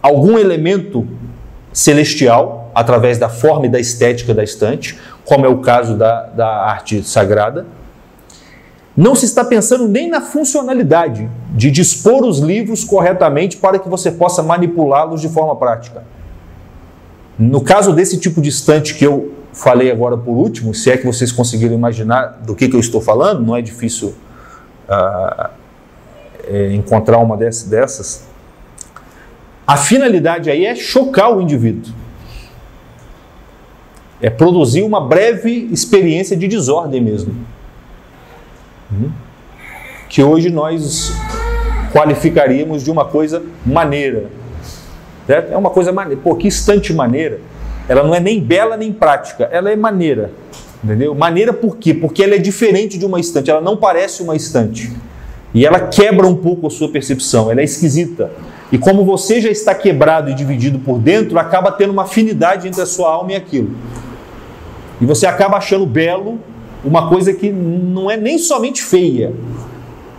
algum elemento celestial, através da forma e da estética da estante, como é o caso da arte sagrada. Não se está pensando nem na funcionalidade de dispor os livros corretamente para que você possa manipulá-los de forma prática. No caso desse tipo de estante que eu falei agora por último, se é que vocês conseguiram imaginar do que eu estou falando, não é difícil encontrar uma dessas. A finalidade aí é chocar o indivíduo. É produzir uma breve experiência de desordem mesmo. Que hoje nós qualificaríamos de uma coisa maneira. Certo? É uma coisa maneira. Pô, que estante maneira. Ela não é nem bela nem prática, ela é maneira. Entendeu? Maneira por quê? Porque ela é diferente de uma estante, ela não parece uma estante. E ela quebra um pouco a sua percepção, ela é esquisita. E como você já está quebrado e dividido por dentro, acaba tendo uma afinidade entre a sua alma e aquilo. E você acaba achando belo uma coisa que não é nem somente feia.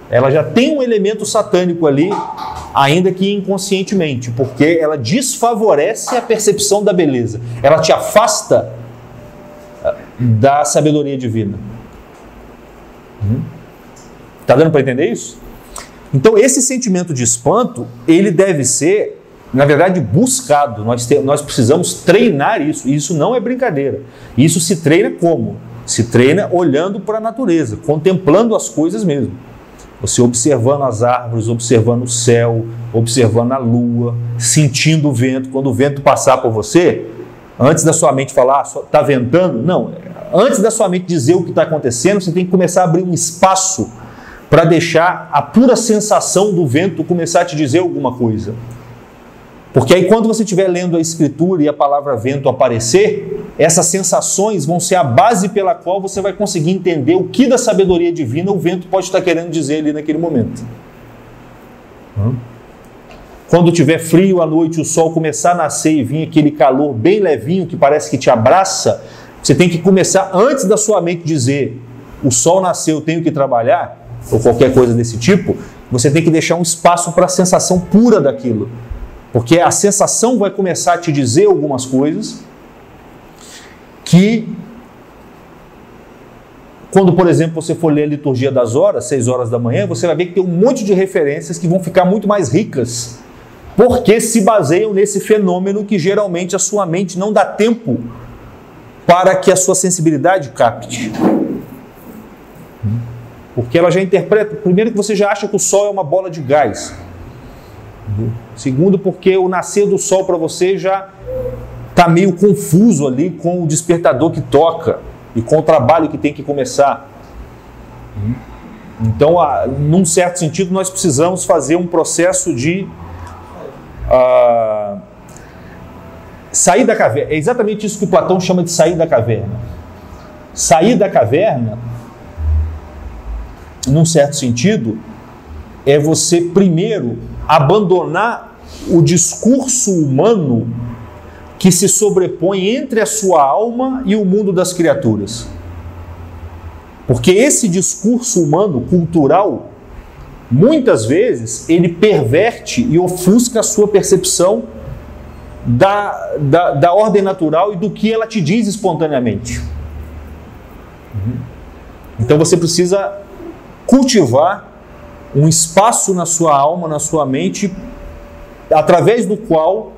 Ela já tem um elemento satânico ali, ainda que inconscientemente, porque ela desfavorece a percepção da beleza. Ela te afasta da sabedoria divina. Está dando para entender isso? Então, esse sentimento de espanto, ele deve ser, na verdade, buscado. Nós precisamos treinar isso. E isso não é brincadeira. Isso se treina como? Se treina olhando para a natureza, contemplando as coisas mesmo. Você observando as árvores, observando o céu, observando a lua, sentindo o vento. Quando o vento passar por você, antes da sua mente falar, está ventando? Não. Antes da sua mente dizer o que está acontecendo, você tem que começar a abrir um espaço para deixar a pura sensação do vento começar a te dizer alguma coisa. Porque aí quando você estiver lendo a Escritura e a palavra vento aparecer, essas sensações vão ser a base pela qual você vai conseguir entender o que da sabedoria divina o vento pode estar querendo dizer ali naquele momento. Quando tiver frio à noite, o sol começar a nascer e vir aquele calor bem levinho que parece que te abraça, você tem que começar, antes da sua mente dizer o sol nasceu, eu tenho que trabalhar, ou qualquer coisa desse tipo, você tem que deixar um espaço para a sensação pura daquilo. Porque a sensação vai começar a te dizer algumas coisas que, quando, por exemplo, você for ler a liturgia das horas, 6 horas da manhã, você vai ver que tem um monte de referências que vão ficar muito mais ricas, porque se baseiam nesse fenômeno que geralmente a sua mente não dá tempo para que a sua sensibilidade capte. Porque ela já interpreta, primeiro que você já acha que o sol é uma bola de gás. Segundo, porque o nascer do sol para você já está meio confuso ali com o despertador que toca e com o trabalho que tem que começar. Então, num certo sentido, nós precisamos fazer um processo de sair da caverna. É exatamente isso que o Platão chama de sair da caverna. Sair da caverna, num certo sentido, é você primeiro abandonar o discurso humano que se sobrepõe entre a sua alma e o mundo das criaturas. Porque esse discurso humano, cultural, muitas vezes ele perverte e ofusca a sua percepção da ordem natural e do que ela te diz espontaneamente. Então você precisa cultivar um espaço na sua alma, na sua mente, através do qual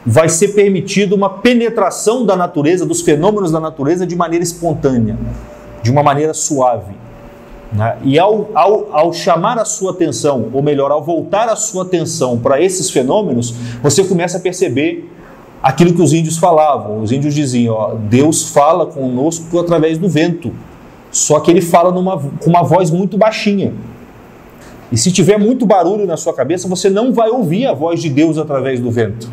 vai ser permitida uma penetração da natureza, dos fenômenos da natureza, de maneira espontânea, de uma maneira suave. E ao chamar a sua atenção, ou melhor, ao voltar a sua atenção para esses fenômenos, você começa a perceber aquilo que os índios falavam. Os índios diziam, ó, Deus fala conosco através do vento, só que ele fala com uma voz muito baixinha. E se tiver muito barulho na sua cabeça, você não vai ouvir a voz de Deus através do vento.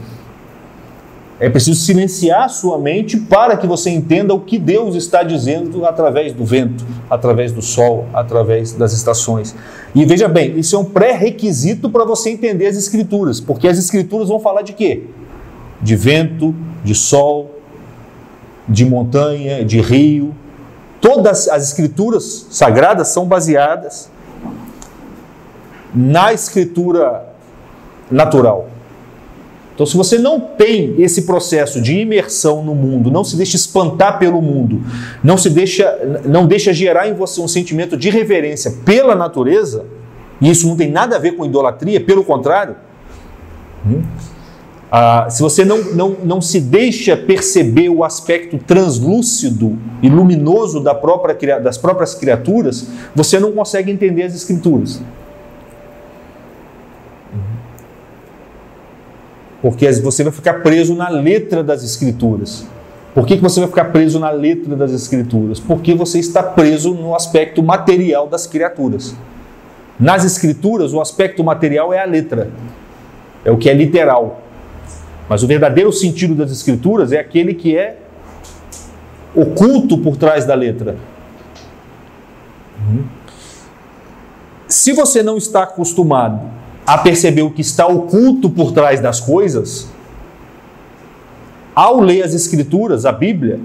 É preciso silenciar a sua mente para que você entenda o que Deus está dizendo através do vento, através do sol, através das estações. E veja bem, isso é um pré-requisito para você entender as Escrituras, porque as Escrituras vão falar de quê? De vento, de sol, de montanha, de rio. Todas as Escrituras sagradas são baseadas na Escritura natural. Então, se você não tem esse processo de imersão no mundo, não se deixa espantar pelo mundo, não deixa gerar em você um sentimento de reverência pela natureza, e isso não tem nada a ver com idolatria, pelo contrário, se você não se deixa perceber o aspecto translúcido e luminoso das próprias criaturas, você não consegue entender as Escrituras. Porque você vai ficar preso na letra das Escrituras. Por que você vai ficar preso na letra das Escrituras? Porque você está preso no aspecto material das criaturas. Nas Escrituras, o aspecto material é a letra. É o que é literal. Mas o verdadeiro sentido das Escrituras é aquele que é oculto por trás da letra. Se você não está acostumado a perceber o que está oculto por trás das coisas, ao ler as Escrituras, a Bíblia,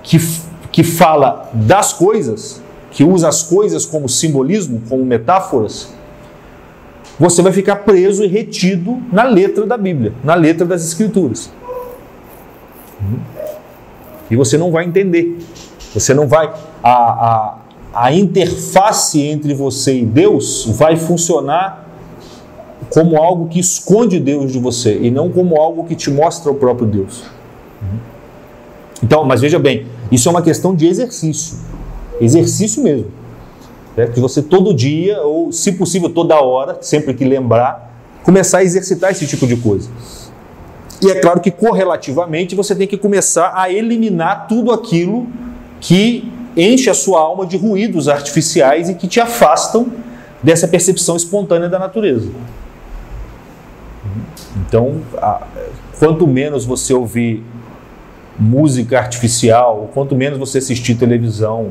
que fala das coisas, que usa as coisas como simbolismo, como metáforas, você vai ficar preso e retido na letra da Bíblia, na letra das Escrituras. E você não vai entender. Você não vai... A interface entre você e Deus vai funcionar como algo que esconde Deus de você e não como algo que te mostra o próprio Deus. Então, mas veja bem, isso é uma questão de exercício. Exercício mesmo. Que você todo dia, ou se possível toda hora, sempre que lembrar, começar a exercitar esse tipo de coisa. E é claro que correlativamente você tem que começar a eliminar tudo aquilo que enche a sua alma de ruídos artificiais e que te afastam dessa percepção espontânea da natureza. Então, quanto menos você ouvir música artificial, quanto menos você assistir televisão,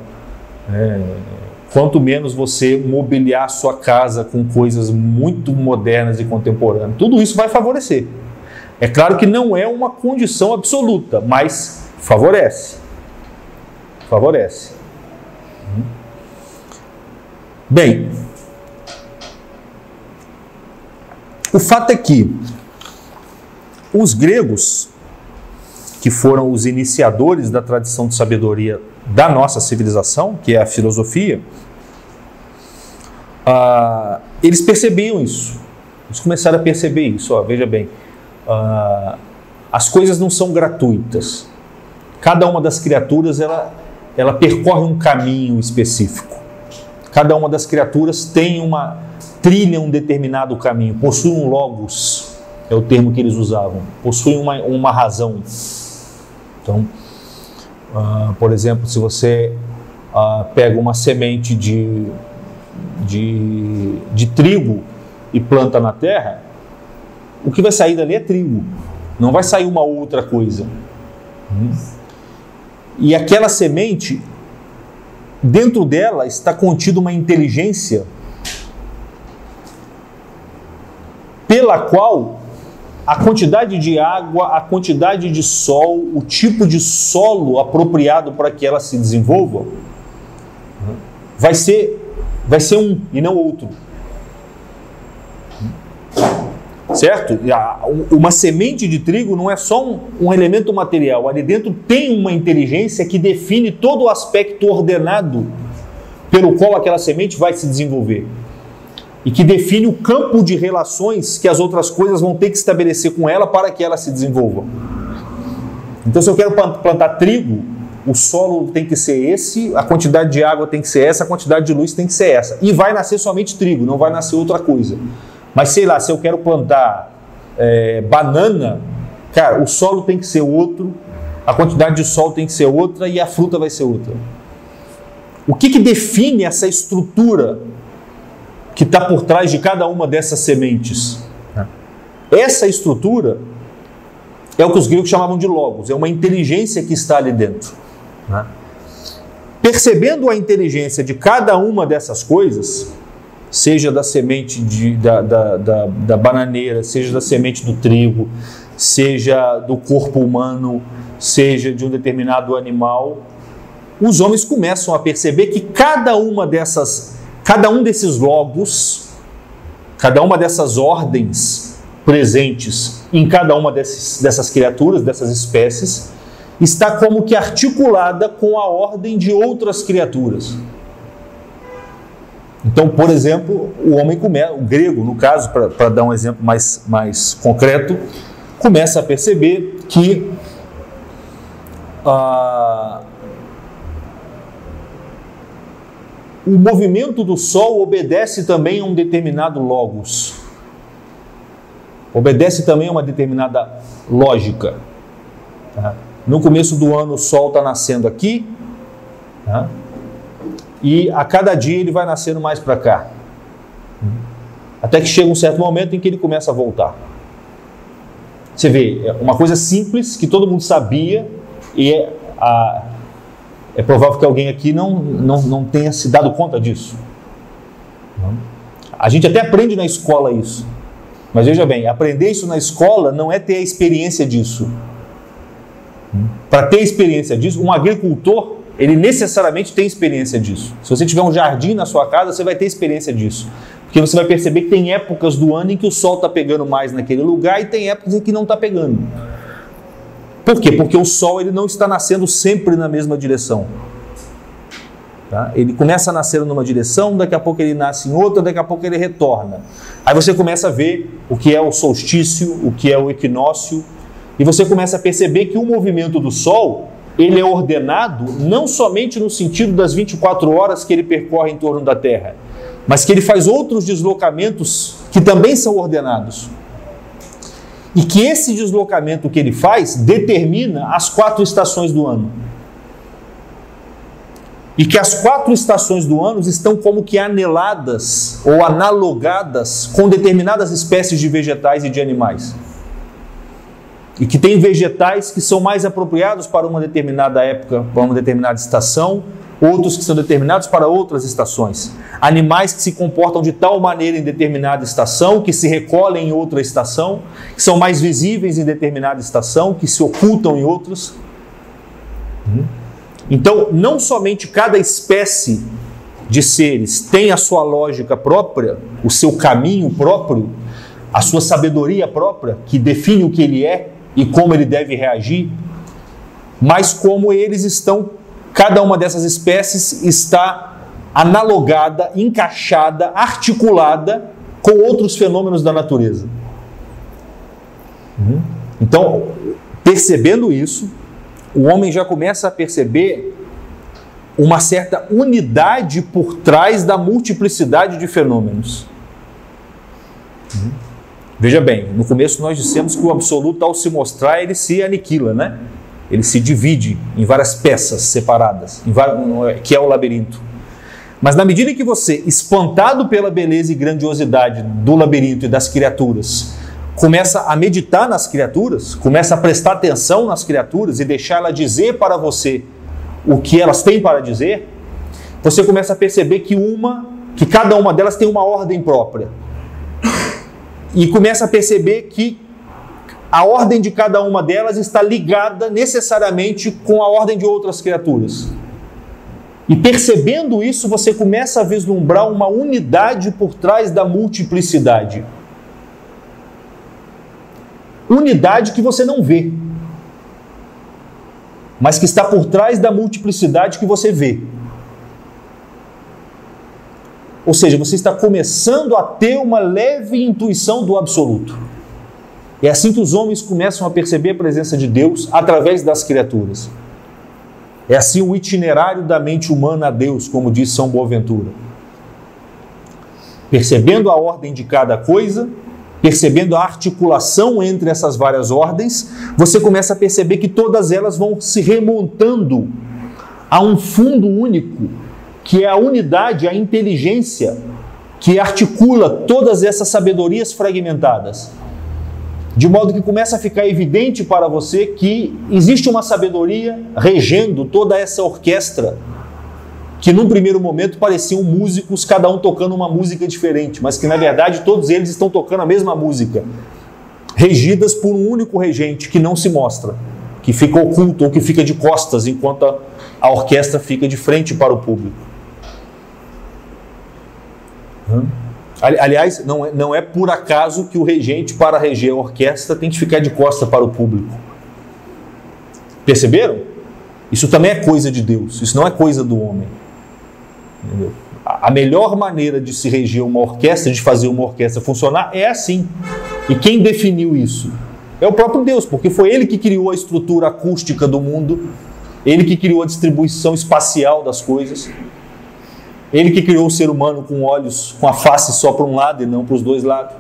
quanto menos você mobiliar a sua casa com coisas muito modernas e contemporâneas, tudo isso vai favorecer. É claro que não é uma condição absoluta, mas favorece. Favorece. Bem, o fato é que os gregos, que foram os iniciadores da tradição de sabedoria da nossa civilização, que é a filosofia, eles percebiam isso. Eles começaram a perceber isso. Veja bem, as coisas não são gratuitas. Cada uma das criaturas ela percorre um caminho específico. Cada uma das criaturas trilha um determinado caminho, possui um logos, é o termo que eles usavam, possui uma razão. Então, por exemplo, se você pega uma semente de trigo e planta na terra, o que vai sair dali é trigo, não vai sair uma outra coisa. E aquela semente, dentro dela está contida uma inteligência pela qual a quantidade de água, a quantidade de sol, o tipo de solo apropriado para que ela se desenvolva, vai ser um e não outro. Certo? Uma semente de trigo não é só um elemento material. Ali dentro tem uma inteligência que define todo o aspecto ordenado pelo qual aquela semente vai se desenvolver. E que define o campo de relações que as outras coisas vão ter que estabelecer com ela para que ela se desenvolva. Então, se eu quero plantar trigo, o solo tem que ser esse, a quantidade de água tem que ser essa, a quantidade de luz tem que ser essa. E vai nascer somente trigo, não vai nascer outra coisa. Mas sei lá, se eu quero plantar banana, cara, o solo tem que ser outro, a quantidade de sol tem que ser outra e a fruta vai ser outra. O que define essa estrutura que está por trás de cada uma dessas sementes? Essa estrutura é o que os gregos chamavam de logos, é uma inteligência que está ali dentro. Percebendo a inteligência de cada uma dessas coisas, seja da semente da bananeira, seja da semente do trigo, seja do corpo humano, seja de um determinado animal, os homens começam a perceber que cada um desses logos, cada uma dessas ordens presentes em cada uma dessas criaturas, dessas espécies, está como que articulada com a ordem de outras criaturas. Então, por exemplo, o grego, no caso, para dar um exemplo mais concreto, começa a perceber que o movimento do Sol obedece também a um determinado logos, obedece também a uma determinada lógica. No começo do ano o Sol está nascendo aqui, e a cada dia ele vai nascendo mais para cá, até que chega um certo momento em que ele começa a voltar. Você vê, é uma coisa simples que todo mundo sabia, e é provável que alguém aqui não tenha se dado conta disso. A gente até aprende na escola isso, mas veja bem, aprender isso na escola não é ter a experiência disso. Para ter experiência disso, um agricultor, ele necessariamente tem experiência disso. Se você tiver um jardim na sua casa, você vai ter experiência disso. Porque você vai perceber que tem épocas do ano em que o sol está pegando mais naquele lugar e tem épocas em que não está pegando. Por quê? Porque o sol ele não está nascendo sempre na mesma direção. Ele começa a nascer numa direção, daqui a pouco ele nasce em outra, daqui a pouco ele retorna. Aí você começa a ver o que é o solstício, o que é o equinócio, e você começa a perceber que o movimento do Sol, ele é ordenado não somente no sentido das 24 horas que ele percorre em torno da Terra, mas que ele faz outros deslocamentos que também são ordenados. E que esse deslocamento que ele faz determina as 4 estações do ano. E que as 4 estações do ano estão como que aneladas ou analogadas com determinadas espécies de vegetais e de animais. E que tem vegetais que são mais apropriados para uma determinada época, para uma determinada estação, outros que são determinados para outras estações. Animais que se comportam de tal maneira em determinada estação, que se recolhem em outra estação, que são mais visíveis em determinada estação, que se ocultam em outras. Então, não somente cada espécie de seres tem a sua lógica própria, o seu caminho próprio, a sua sabedoria própria, que define o que ele é e como ele deve reagir, mas como eles estão, cada uma dessas espécies está analogada, encaixada, articulada com outros fenômenos da natureza. Então, percebendo isso, o homem já começa a perceber uma certa unidade por trás da multiplicidade de fenômenos. Veja bem, no começo nós dissemos que o absoluto, ao se mostrar, ele se aniquila, né? Ele se divide em várias peças separadas, que é o labirinto. Mas na medida em que você, espantado pela beleza e grandiosidade do labirinto e das criaturas, começa a meditar nas criaturas, começa a prestar atenção nas criaturas e deixar ela dizer para você o que elas têm para dizer, você começa a perceber que cada uma delas tem uma ordem própria. E começa a perceber que a ordem de cada uma delas está ligada necessariamente com a ordem de outras criaturas. E percebendo isso, você começa a vislumbrar uma unidade por trás da multiplicidade. Unidade que você não vê, mas que está por trás da multiplicidade que você vê. Ou seja, você está começando a ter uma leve intuição do absoluto. É assim que os homens começam a perceber a presença de Deus através das criaturas. É assim o itinerário da mente humana a Deus, como diz São Boaventura. Percebendo a ordem de cada coisa, percebendo a articulação entre essas várias ordens, você começa a perceber que todas elas vão se remontando a um fundo único, que é a unidade, a inteligência, que articula todas essas sabedorias fragmentadas. De modo que começa a ficar evidente para você que existe uma sabedoria regendo toda essa orquestra, que num primeiro momento pareciam músicos, cada um tocando uma música diferente, mas que na verdade todos eles estão tocando a mesma música, regidas por um único regente que não se mostra, que fica oculto ou que fica de costas, enquanto a orquestra fica de frente para o público. Aliás, não é por acaso que o regente, para reger a orquestra, tem que ficar de costas para o público. Perceberam? Isso também é coisa de Deus, isso não é coisa do homem. Entendeu? A melhor maneira de se reger uma orquestra, de fazer uma orquestra funcionar, é assim. E quem definiu isso? É o próprio Deus, porque foi Ele que criou a estrutura acústica do mundo, Ele que criou a distribuição espacial das coisas, Ele que criou o ser humano com olhos, com a face só para um lado e não para os dois lados.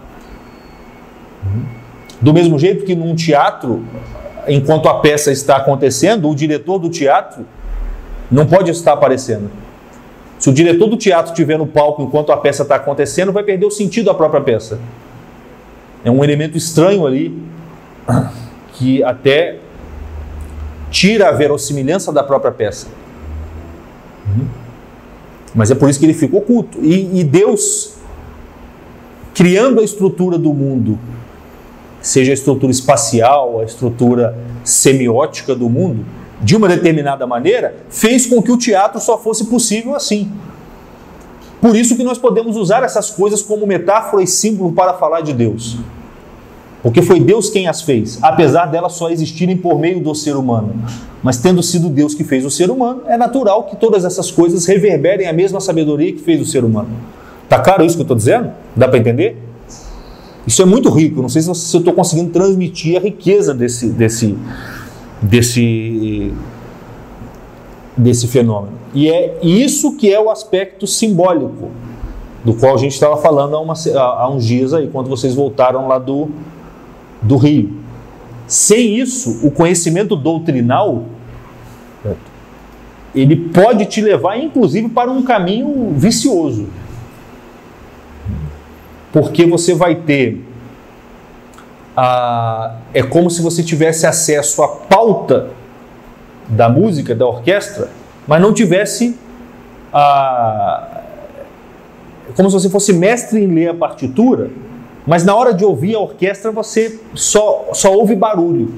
Do mesmo jeito que num teatro, enquanto a peça está acontecendo, o diretor do teatro não pode estar aparecendo. Se o diretor do teatro estiver no palco enquanto a peça está acontecendo, vai perder o sentido da própria peça. É um elemento estranho ali, que até tira a verossimilhança da própria peça. Mas é por isso que ele fica oculto. E Deus, criando a estrutura do mundo, seja a estrutura espacial, a estrutura semiótica do mundo, de uma determinada maneira, fez com que o teatro só fosse possível assim. Por isso que nós podemos usar essas coisas como metáfora e símbolo para falar de Deus. Porque foi Deus quem as fez, apesar delas só existirem por meio do ser humano. Mas tendo sido Deus que fez o ser humano, é natural que todas essas coisas reverberem a mesma sabedoria que fez o ser humano. Tá claro isso que eu estou dizendo? Dá para entender? Isso é muito rico, não sei se eu estou conseguindo transmitir a riqueza desse fenômeno. E é isso que é o aspecto simbólico, do qual a gente estava falando há uns dias aí, quando vocês voltaram lá do Rio. Sem isso, o conhecimento doutrinal, ele pode te levar, inclusive, para um caminho vicioso. Porque você vai ter... é como se você tivesse acesso à pauta da música, da orquestra, mas não tivesse... é como se você fosse mestre em ler a partitura, mas na hora de ouvir a orquestra você só ouve barulho.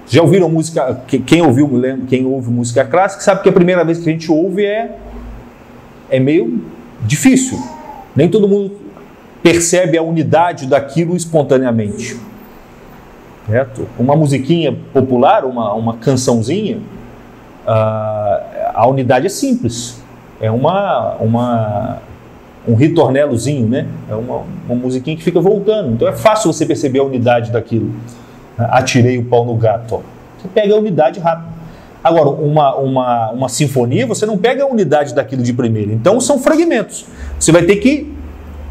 Já ouviram música? Quem ouve música clássica sabe que a primeira vez que a gente ouve é meio difícil. Nem todo mundo percebe a unidade daquilo espontaneamente. Certo? Uma musiquinha popular, uma cançãozinha, a unidade é simples. É um ritornelozinho, né? É uma musiquinha que fica voltando. Então é fácil você perceber a unidade daquilo. Atirei o pau no gato. Ó. Você pega a unidade rápido. Agora, uma sinfonia, você não pega a unidade daquilo de primeira. Então são fragmentos. Você vai ter que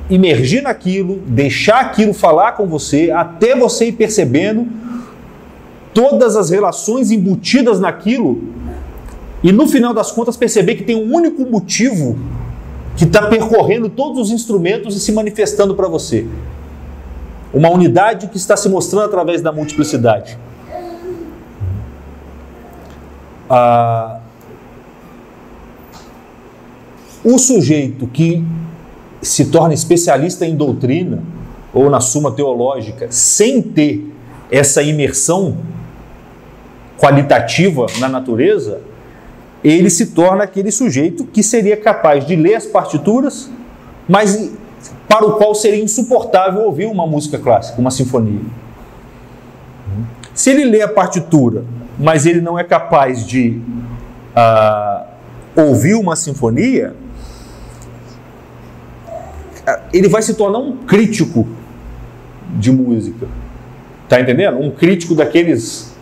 imergir naquilo, deixar aquilo falar com você, até você ir percebendo todas as relações embutidas naquilo e no final das contas perceber que tem um único motivo que está percorrendo todos os instrumentos e se manifestando para você. Uma unidade que está se mostrando através da multiplicidade. O sujeito que se torna especialista em doutrina ou na suma teológica sem ter essa imersão qualitativa na natureza, ele se torna aquele sujeito que seria capaz de ler as partituras, mas para o qual seria insuportável ouvir uma música clássica, uma sinfonia. Se ele lê a partitura, mas ele não é capaz de ouvir uma sinfonia, ele vai se tornar um crítico de música. Está entendendo? Um crítico daqueles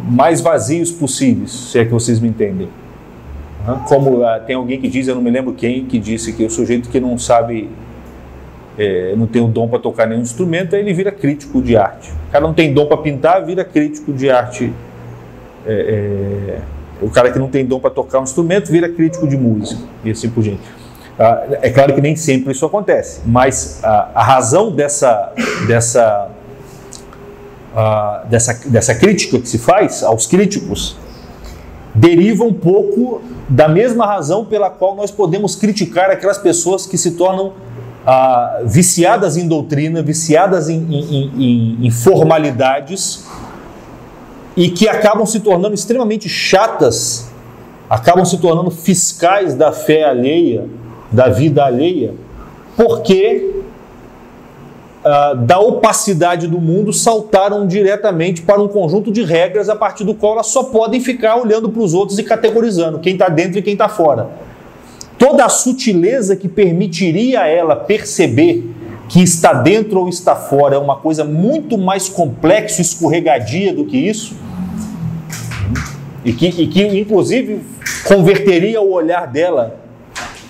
mais vazios possíveis, se é que vocês me entendem. Como tem alguém que diz, eu não me lembro quem, que disse que o sujeito que não sabe não tem o dom para tocar nenhum instrumento, aí ele vira crítico de arte. O cara não tem dom para pintar, vira crítico de arte. O cara que não tem dom para tocar um instrumento vira crítico de música, e assim por diante. É claro que nem sempre isso acontece, mas a razão dessa crítica que se faz aos críticos deriva um pouco da mesma razão pela qual nós podemos criticar aquelas pessoas que se tornam viciadas em doutrina, viciadas em formalidades, e que acabam se tornando extremamente chatas, acabam se tornando fiscais da fé alheia, da vida alheia, porque da opacidade do mundo saltaram diretamente para um conjunto de regras a partir do qual elas só podem ficar olhando para os outros e categorizando quem está dentro e quem está fora. Toda a sutileza que permitiria a ela perceber que está dentro ou está fora é uma coisa muito mais complexa e escorregadia do que isso, e que inclusive converteria o olhar dela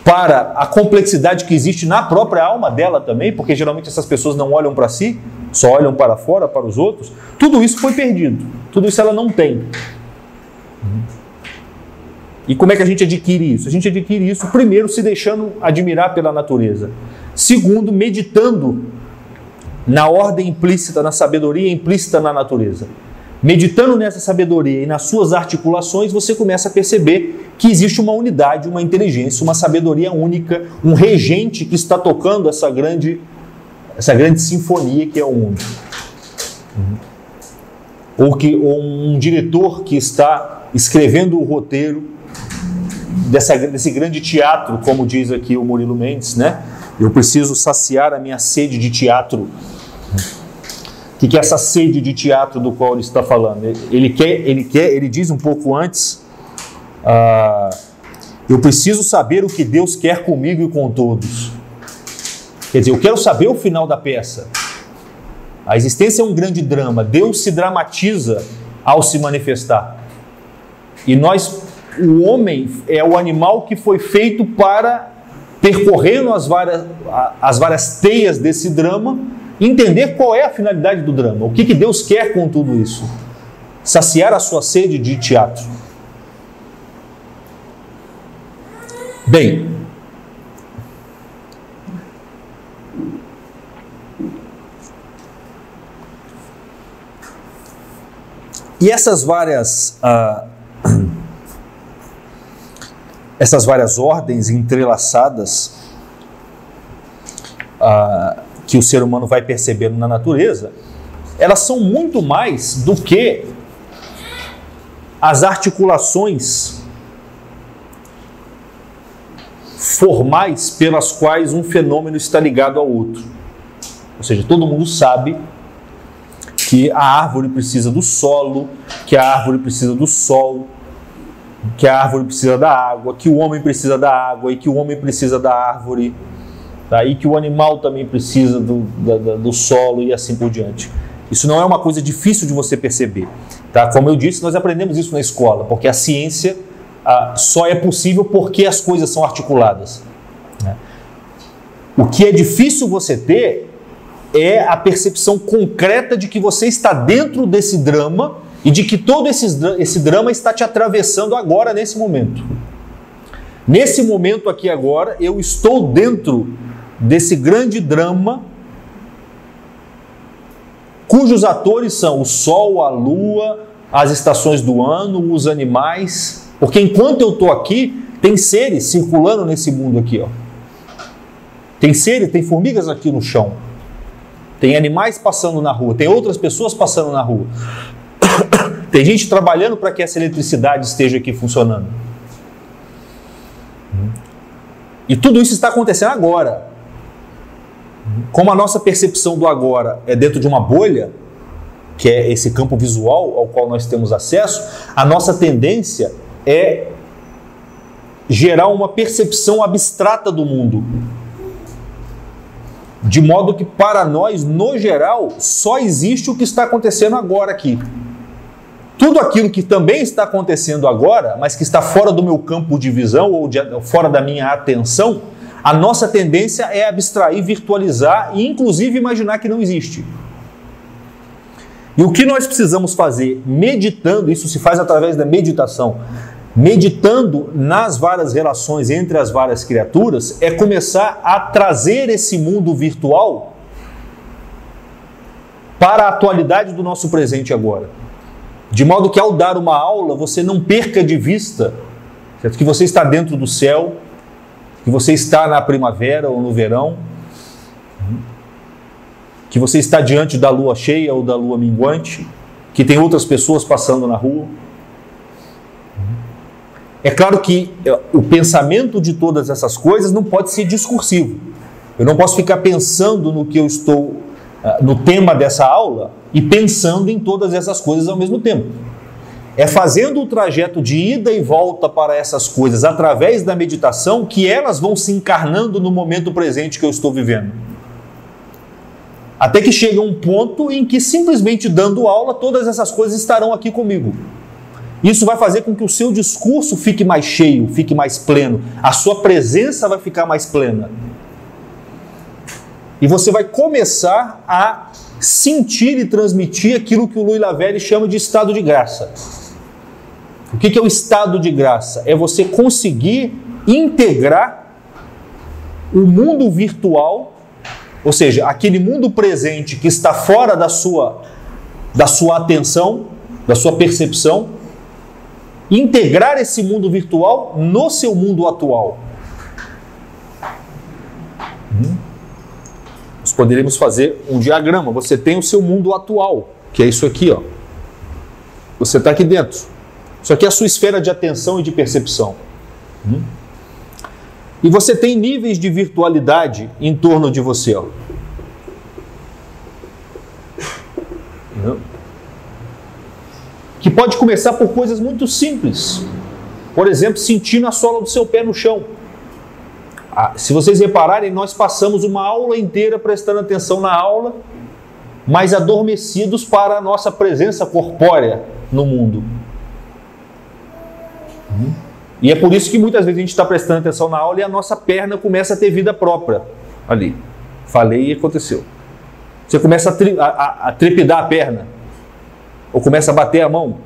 para a complexidade que existe na própria alma dela também, porque geralmente essas pessoas não olham para si, só olham para fora, para os outros. Tudo isso foi perdido, tudo isso ela não tem. E como é que a gente adquire isso? A gente adquire isso, primeiro, se deixando admirar pela natureza. Segundo, meditando na ordem implícita, na sabedoria implícita na natureza. Meditando nessa sabedoria e nas suas articulações, você começa a perceber que existe uma unidade, uma inteligência, uma sabedoria única, um regente que está tocando essa grande sinfonia que é o mundo. Ou um diretor que está escrevendo o roteiro desse grande teatro, como diz aqui o Murilo Mendes, né? Eu preciso saciar a minha sede de teatro. O que é essa sede de teatro do qual ele está falando? Ele diz um pouco antes, eu preciso saber o que Deus quer comigo e com todos. Quer dizer, eu quero saber o final da peça. A existência é um grande drama. Deus se dramatiza ao se manifestar. E o homem é o animal que foi feito para, percorrendo as várias teias desse drama, entender qual é a finalidade do drama. O que Deus quer com tudo isso? Saciar a sua sede de teatro. Bem, e essas várias ordens entrelaçadas que o ser humano vai percebendo na natureza, elas são muito mais do que as articulações formais pelas quais um fenômeno está ligado ao outro. Ou seja, todo mundo sabe que a árvore precisa do solo, que a árvore precisa do sol, que a árvore precisa da água, que o homem precisa da água e que o homem precisa da árvore, tá? E que o animal também precisa do solo e assim por diante. Isso não é uma coisa difícil de você perceber, tá? Como eu disse, nós aprendemos isso na escola, porque a ciência só é possível porque as coisas são articuladas, né? O que é difícil você ter é a percepção concreta de que você está dentro desse drama e de que todo esse drama está te atravessando agora, nesse momento. Nesse momento aqui agora, eu estou dentro desse grande drama cujos atores são o sol, a lua, as estações do ano, os animais, porque enquanto eu estou aqui, tem seres circulando nesse mundo aqui, ó. Tem seres, tem formigas aqui no chão, tem animais passando na rua, tem outras pessoas passando na rua, tem gente trabalhando para que essa eletricidade esteja aqui funcionando. E tudo isso está acontecendo agora. Como a nossa percepção do agora é dentro de uma bolha, que é esse campo visual ao qual nós temos acesso, a nossa tendência é gerar uma percepção abstrata do mundo. De modo que para nós, no geral, só existe o que está acontecendo agora aqui. Tudo aquilo que também está acontecendo agora, mas que está fora do meu campo de visão ou fora da minha atenção, A nossa tendência é abstrair, virtualizar e inclusive imaginar que não existe. E o que nós precisamos fazer meditando, isso se faz através da meditação, meditando nas várias relações entre as várias criaturas, é começar a trazer esse mundo virtual para a atualidade do nosso presente agora. De modo que ao dar uma aula, você não perca de vista, certo? Que você está dentro do céu, que você está na primavera ou no verão, que você está diante da lua cheia ou da lua minguante, que tem outras pessoas passando na rua. É claro que o pensamento de todas essas coisas não pode ser discursivo. Eu não posso ficar pensando no que eu estou, no tema dessa aula, e pensando em todas essas coisas ao mesmo tempo. É fazendo o trajeto de ida e volta para essas coisas através da meditação que elas vão se encarnando no momento presente que eu estou vivendo. Até que chega um ponto em que simplesmente dando aula, todas essas coisas estarão aqui comigo. Isso vai fazer com que o seu discurso fique mais cheio, fique mais pleno. A sua presença vai ficar mais plena. E você vai começar a sentir e transmitir aquilo que o Louis Lavergne chama de estado de graça. O que é o estado de graça? É você conseguir integrar o mundo virtual, ou seja, aquele mundo presente que está fora da sua atenção, da sua percepção, integrar esse mundo virtual no seu mundo atual. Nós poderíamos fazer um diagrama. Você tem o seu mundo atual, que é isso aqui, ó. Você está aqui dentro. Isso aqui é a sua esfera de atenção e de percepção. E você tem níveis de virtualidade em torno de você, ó. Que pode começar por coisas muito simples. Por exemplo, sentindo a sola do seu pé no chão. Se vocês repararem, nós passamos uma aula inteira prestando atenção na aula, mas adormecidos para a nossa presença corpórea no mundo. E é por isso que muitas vezes a gente está prestando atenção na aula e a nossa perna começa a ter vida própria ali. Falei e aconteceu. Você começa a trepidar a perna, ou começa a bater a mão,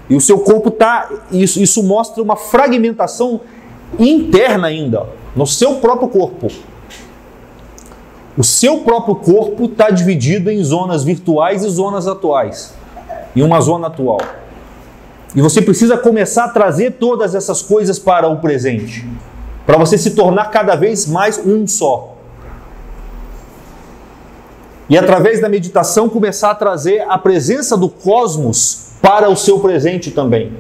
e o seu corpo está... Isso mostra uma fragmentação interna ainda, ó, no seu próprio corpo. O seu próprio corpo está dividido em zonas virtuais e zonas atuais, e uma zona atual. E você precisa começar a trazer todas essas coisas para o presente, para você se tornar cada vez mais um só. E através da meditação começar a trazer a presença do cosmos para o seu presente também.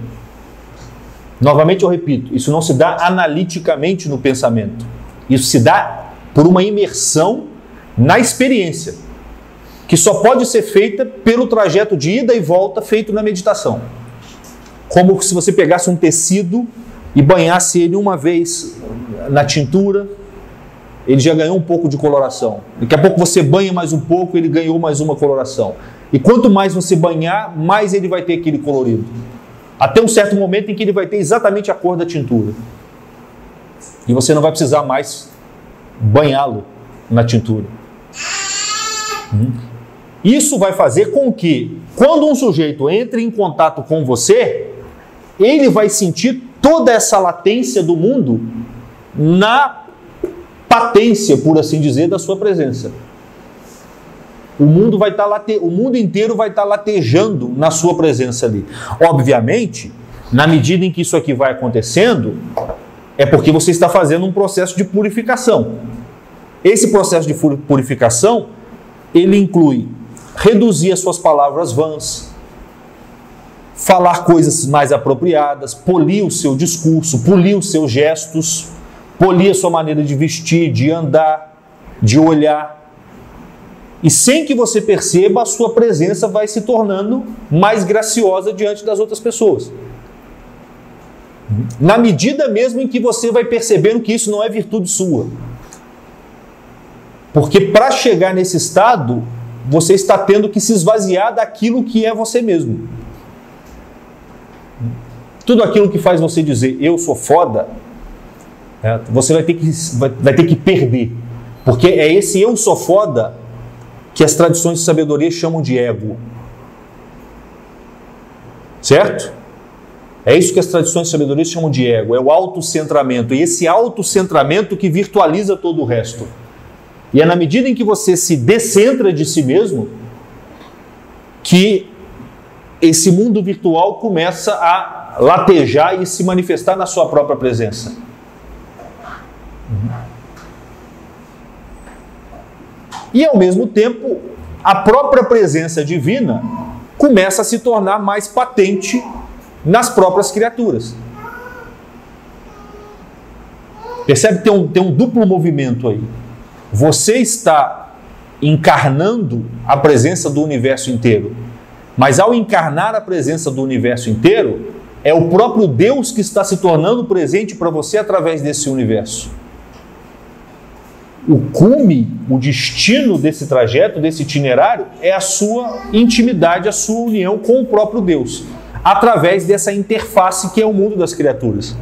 Novamente eu repito, isso não se dá analiticamente no pensamento. Isso se dá por uma imersão na experiência, que só pode ser feita pelo trajeto de ida e volta feito na meditação. Como se você pegasse um tecido e banhasse ele uma vez na tintura, ele já ganhou um pouco de coloração. Daqui a pouco você banha mais um pouco, ele ganhou mais uma coloração. E quanto mais você banhar, mais ele vai ter aquele colorido. Até um certo momento em que ele vai ter exatamente a cor da tintura. E você não vai precisar mais banhá-lo na tintura. Isso vai fazer com que, quando um sujeito entre em contato com você, ele vai sentir toda essa latência do mundo na patência, por assim dizer, da sua presença. O mundo inteiro vai estar latejando na sua presença ali. Obviamente, na medida em que isso aqui vai acontecendo, é porque você está fazendo um processo de purificação. Esse processo de purificação, ele inclui reduzir as suas palavras vãs, falar coisas mais apropriadas, polir o seu discurso, polir os seus gestos, polir a sua maneira de vestir, de andar, de olhar. E sem que você perceba, a sua presença vai se tornando mais graciosa diante das outras pessoas. Na medida mesmo em que você vai percebendo que isso não é virtude sua. Porque para chegar nesse estado, você está tendo que se esvaziar daquilo que é você mesmo. Tudo aquilo que faz você dizer, eu sou foda, Você vai ter que perder. Porque é esse eu sou foda que as tradições de sabedoria chamam de ego. Certo? É isso que as tradições de sabedoria chamam de ego. É o autocentramento. E esse autocentramento que virtualiza todo o resto. E é na medida em que você se descentra de si mesmo que esse mundo virtual começa a latejar e se manifestar na sua própria presença. E ao mesmo tempo, a própria presença divina começa a se tornar mais patente nas próprias criaturas. Percebe que tem um duplo movimento aí. Você está encarnando a presença do universo inteiro, mas ao encarnar a presença do universo inteiro, é o próprio Deus que está se tornando presente para você através desse universo. O cume, o destino desse trajeto, desse itinerário, é a sua intimidade, a sua união com o próprio Deus, através dessa interface que é o mundo das criaturas.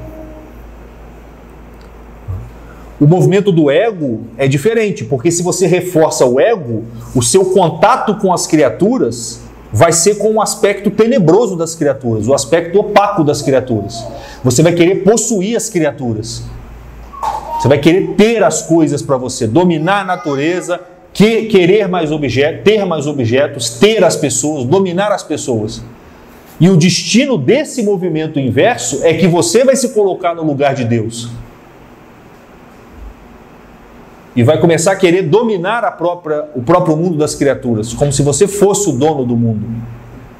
O movimento do ego é diferente, porque se você reforça o ego, o seu contato com as criaturas vai ser com o aspecto tenebroso das criaturas, o aspecto opaco das criaturas. Você vai querer possuir as criaturas. Você vai querer ter as coisas para você, dominar a natureza, querer mais objetos, ter mais objetos, ter as pessoas, dominar as pessoas. E o destino desse movimento inverso é que você vai se colocar no lugar de Deus. E vai começar a querer dominar o próprio mundo das criaturas, como se você fosse o dono do mundo.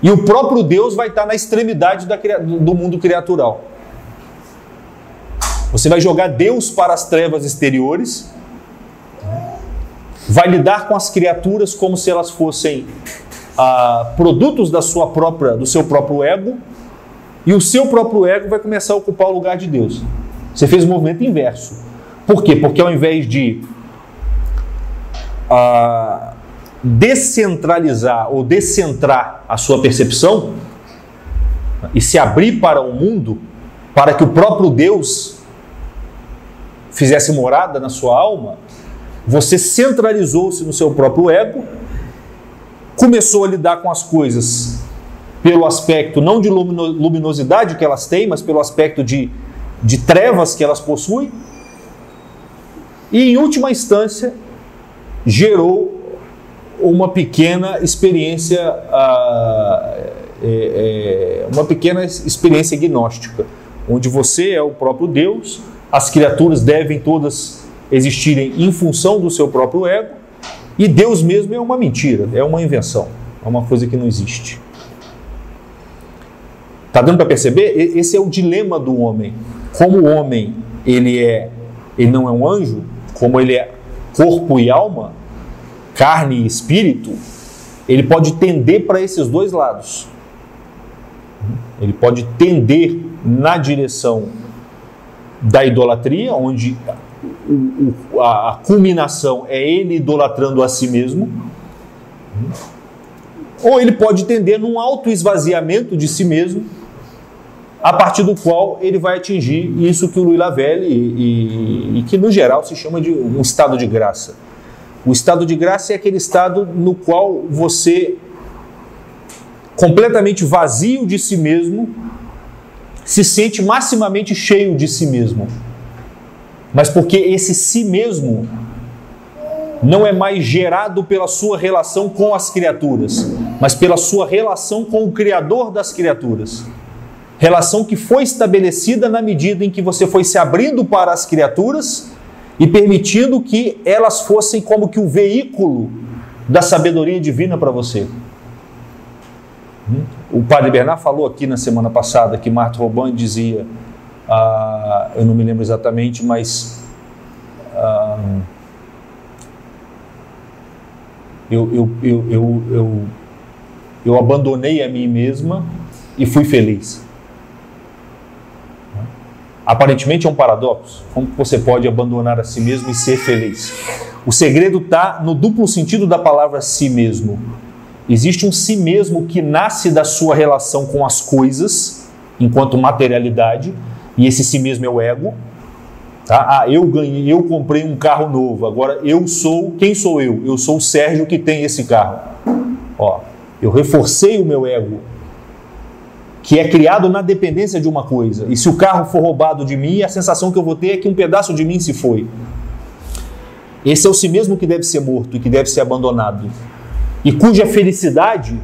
E o próprio Deus vai estar na extremidade do mundo criatural. Você vai jogar Deus para as trevas exteriores, vai lidar com as criaturas como se elas fossem produtos do seu próprio ego, e o seu próprio ego vai começar a ocupar o lugar de Deus. Você fez o movimento inverso. Por quê? Porque ao invés de descentralizar ou descentrar a sua percepção e se abrir para o mundo, para que o próprio Deus fizesse morada na sua alma, você centralizou-se no seu próprio ego, começou a lidar com as coisas pelo aspecto não de luminosidade que elas têm, mas pelo aspecto de trevas que elas possuem, e em última instância gerou uma pequena experiência gnóstica, onde você é o próprio Deus, as criaturas devem todas existirem em função do seu próprio ego, e Deus mesmo é uma mentira, é uma invenção, é uma coisa que não existe. Está dando para perceber? Esse é o dilema do homem. Como o homem ele não é um anjo, como ele é corpo e alma, carne e espírito, ele pode tender para esses dois lados. Ele pode tender na direção da idolatria, onde a culminação é ele idolatrando a si mesmo, ou ele pode tender num autoesvaziamento de si mesmo, a partir do qual ele vai atingir isso que o Louis Lavelle e que no geral se chama de um estado de graça. O estado de graça é aquele estado no qual você, completamente vazio de si mesmo, se sente maximamente cheio de si mesmo. Mas porque esse si mesmo não é mais gerado pela sua relação com as criaturas, mas pela sua relação com o Criador das criaturas. Relação que foi estabelecida na medida em que você foi se abrindo para as criaturas e permitindo que elas fossem como que o veículo da sabedoria divina para você. O padre Bernard falou aqui na semana passada que Marthe Robin dizia, eu não me lembro exatamente, mas eu abandonei a mim mesma e fui feliz. Aparentemente é um paradoxo. Como você pode abandonar a si mesmo e ser feliz? O segredo está no duplo sentido da palavra si mesmo. Existe um si mesmo que nasce da sua relação com as coisas, enquanto materialidade, e esse si mesmo é o ego. Tá? Ah, eu comprei um carro novo, agora quem sou eu? Eu sou o Sérgio que tem esse carro. Ó, eu reforcei o meu ego, que é criado na dependência de uma coisa. E se o carro for roubado de mim, a sensação que eu vou ter é que um pedaço de mim se foi. Esse é o si mesmo que deve ser morto e que deve ser abandonado. E cuja felicidade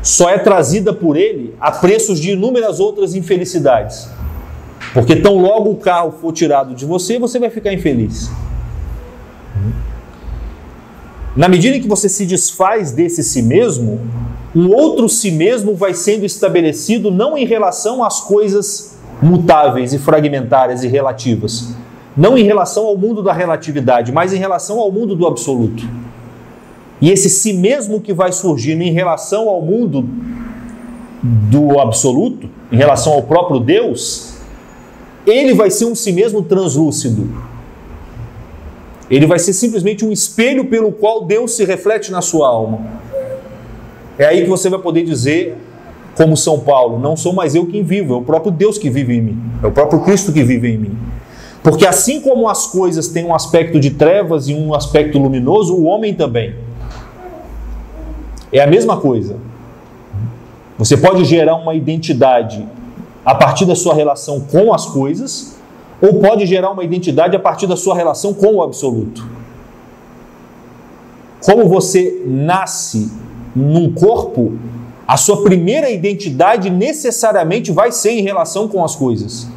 só é trazida por ele a preços de inúmeras outras infelicidades. Porque tão logo o carro for tirado de você, você vai ficar infeliz. Na medida em que você se desfaz desse si mesmo, um outro si mesmo vai sendo estabelecido não em relação às coisas mutáveis e fragmentárias e relativas, não em relação ao mundo da relatividade, mas em relação ao mundo do absoluto. E esse si mesmo que vai surgindo em relação ao mundo do absoluto, em relação ao próprio Deus, ele vai ser um si mesmo translúcido. Ele vai ser simplesmente um espelho pelo qual Deus se reflete na sua alma. É aí que você vai poder dizer, como São Paulo, não sou mais eu quem vivo, é o próprio Deus que vive em mim, é o próprio Cristo que vive em mim. Porque assim como as coisas têm um aspecto de trevas e um aspecto luminoso, o homem também. É a mesma coisa. Você pode gerar uma identidade a partir da sua relação com as coisas, ou pode gerar uma identidade a partir da sua relação com o absoluto. Como você nasce num corpo, a sua primeira identidade necessariamente vai ser em relação com as coisas.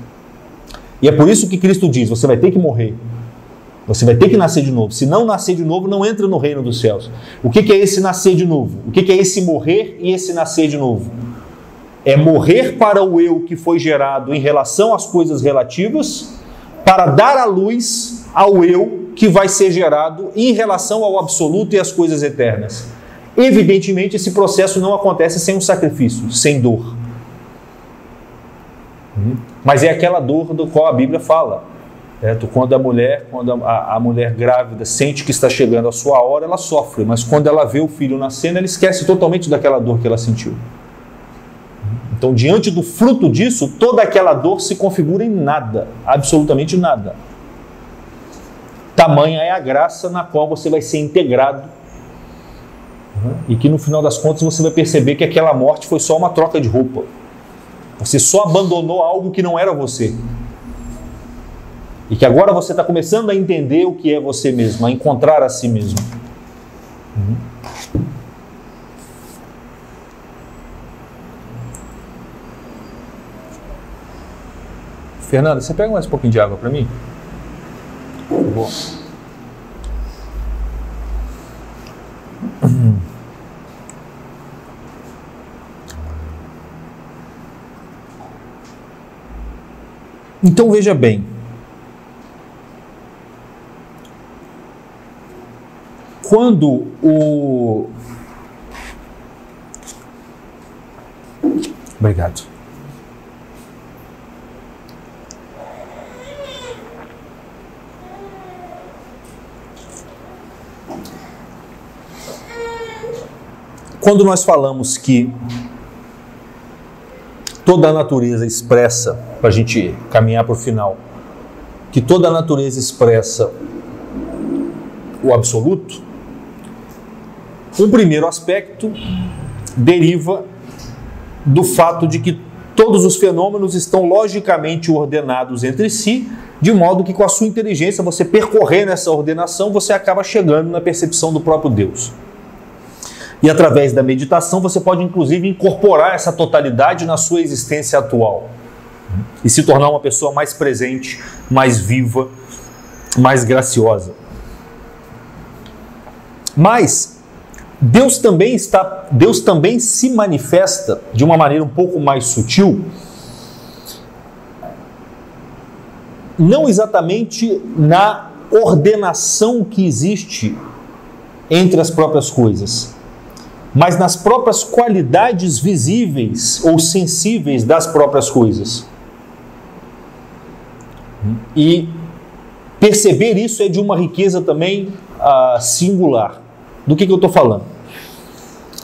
E é por isso que Cristo diz, você vai ter que morrer. Você vai ter que nascer de novo. Se não nascer de novo, não entra no reino dos céus. O que é esse nascer de novo? O que é esse morrer e esse nascer de novo? É morrer para o eu que foi gerado em relação às coisas relativas, para dar a luz ao eu que vai ser gerado em relação ao absoluto e às coisas eternas. Evidentemente, esse processo não acontece sem um sacrifício, sem dor. Mas é aquela dor do qual a Bíblia fala. Quando a mulher grávida sente que está chegando a sua hora, ela sofre, mas quando ela vê o filho nascendo, ela esquece totalmente daquela dor que ela sentiu. Então, diante do fruto disso, toda aquela dor se configura em nada, absolutamente nada. Tamanha é a graça na qual você vai ser integrado, e que no final das contas você vai perceber que aquela morte foi só uma troca de roupa. Você só abandonou algo que não era você. E que agora você está começando a entender o que é você mesmo, a encontrar a si mesmo. Fernanda, você pega mais um pouquinho de água para mim? Por favor. Então veja bem, quando Obrigado. Quando nós falamos que toda a natureza expressa, para a gente caminhar para o final, que toda a natureza expressa o absoluto, um primeiro aspecto deriva do fato de que todos os fenômenos estão logicamente ordenados entre si, de modo que com a sua inteligência, você percorrendo essa ordenação, você acaba chegando na percepção do próprio Deus. E através da meditação você pode inclusive incorporar essa totalidade na sua existência atual e se tornar uma pessoa mais presente, mais viva, mais graciosa. Mas Deus também se manifesta de uma maneira um pouco mais sutil, não exatamente na ordenação que existe entre as próprias coisas, mas nas próprias qualidades visíveis ou sensíveis das próprias coisas. E perceber isso é de uma riqueza também singular. Do que eu estou falando?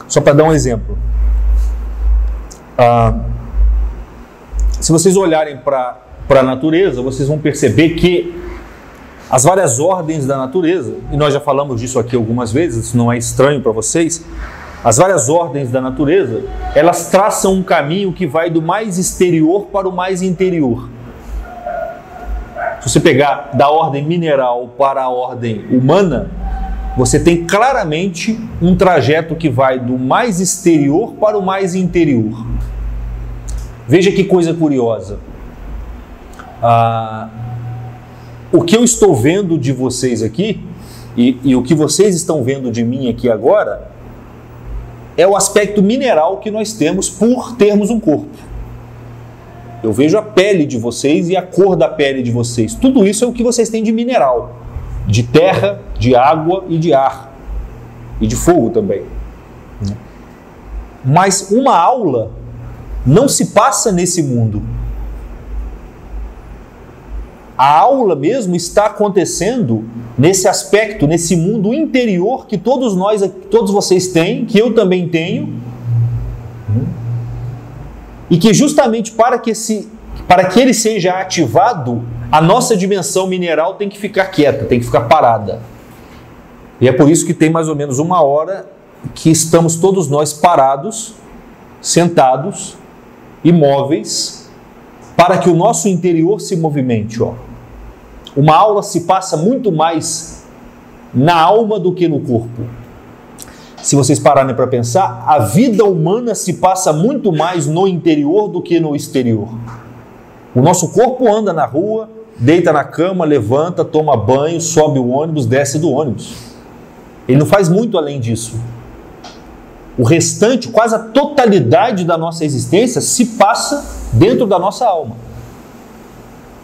Só para dar um exemplo. Se vocês olharem para a natureza, vocês vão perceber que as várias ordens da natureza, e nós já falamos disso aqui algumas vezes, isso não é estranho para vocês, as várias ordens da natureza, elas traçam um caminho que vai do mais exterior para o mais interior. Se você pegar da ordem mineral para a ordem humana, você tem claramente um trajeto que vai do mais exterior para o mais interior. Veja que coisa curiosa. O que eu estou vendo de vocês aqui, e o que vocês estão vendo de mim aqui agora, é o aspecto mineral que nós temos por termos um corpo. Eu vejo a pele de vocês e a cor da pele de vocês. Tudo isso é o que vocês têm de mineral, de terra, de água e de ar, e de fogo também. Mas uma aula não se passa nesse mundo. A aula mesmo está acontecendo nesse aspecto, nesse mundo interior que todos nós, todos vocês têm, que eu também tenho, e que justamente para que ele seja ativado, a nossa dimensão mineral tem que ficar quieta, tem que ficar parada. E é por isso que tem mais ou menos uma hora que estamos todos nós parados, sentados, imóveis, para que o nosso interior se movimente, ó. Uma aula se passa muito mais na alma do que no corpo. Se vocês pararem para pensar, a vida humana se passa muito mais no interior do que no exterior. O nosso corpo anda na rua, deita na cama, levanta, toma banho, sobe o ônibus, desce do ônibus. Ele não faz muito além disso. O restante, quase a totalidade da nossa existência, se passa dentro da nossa alma.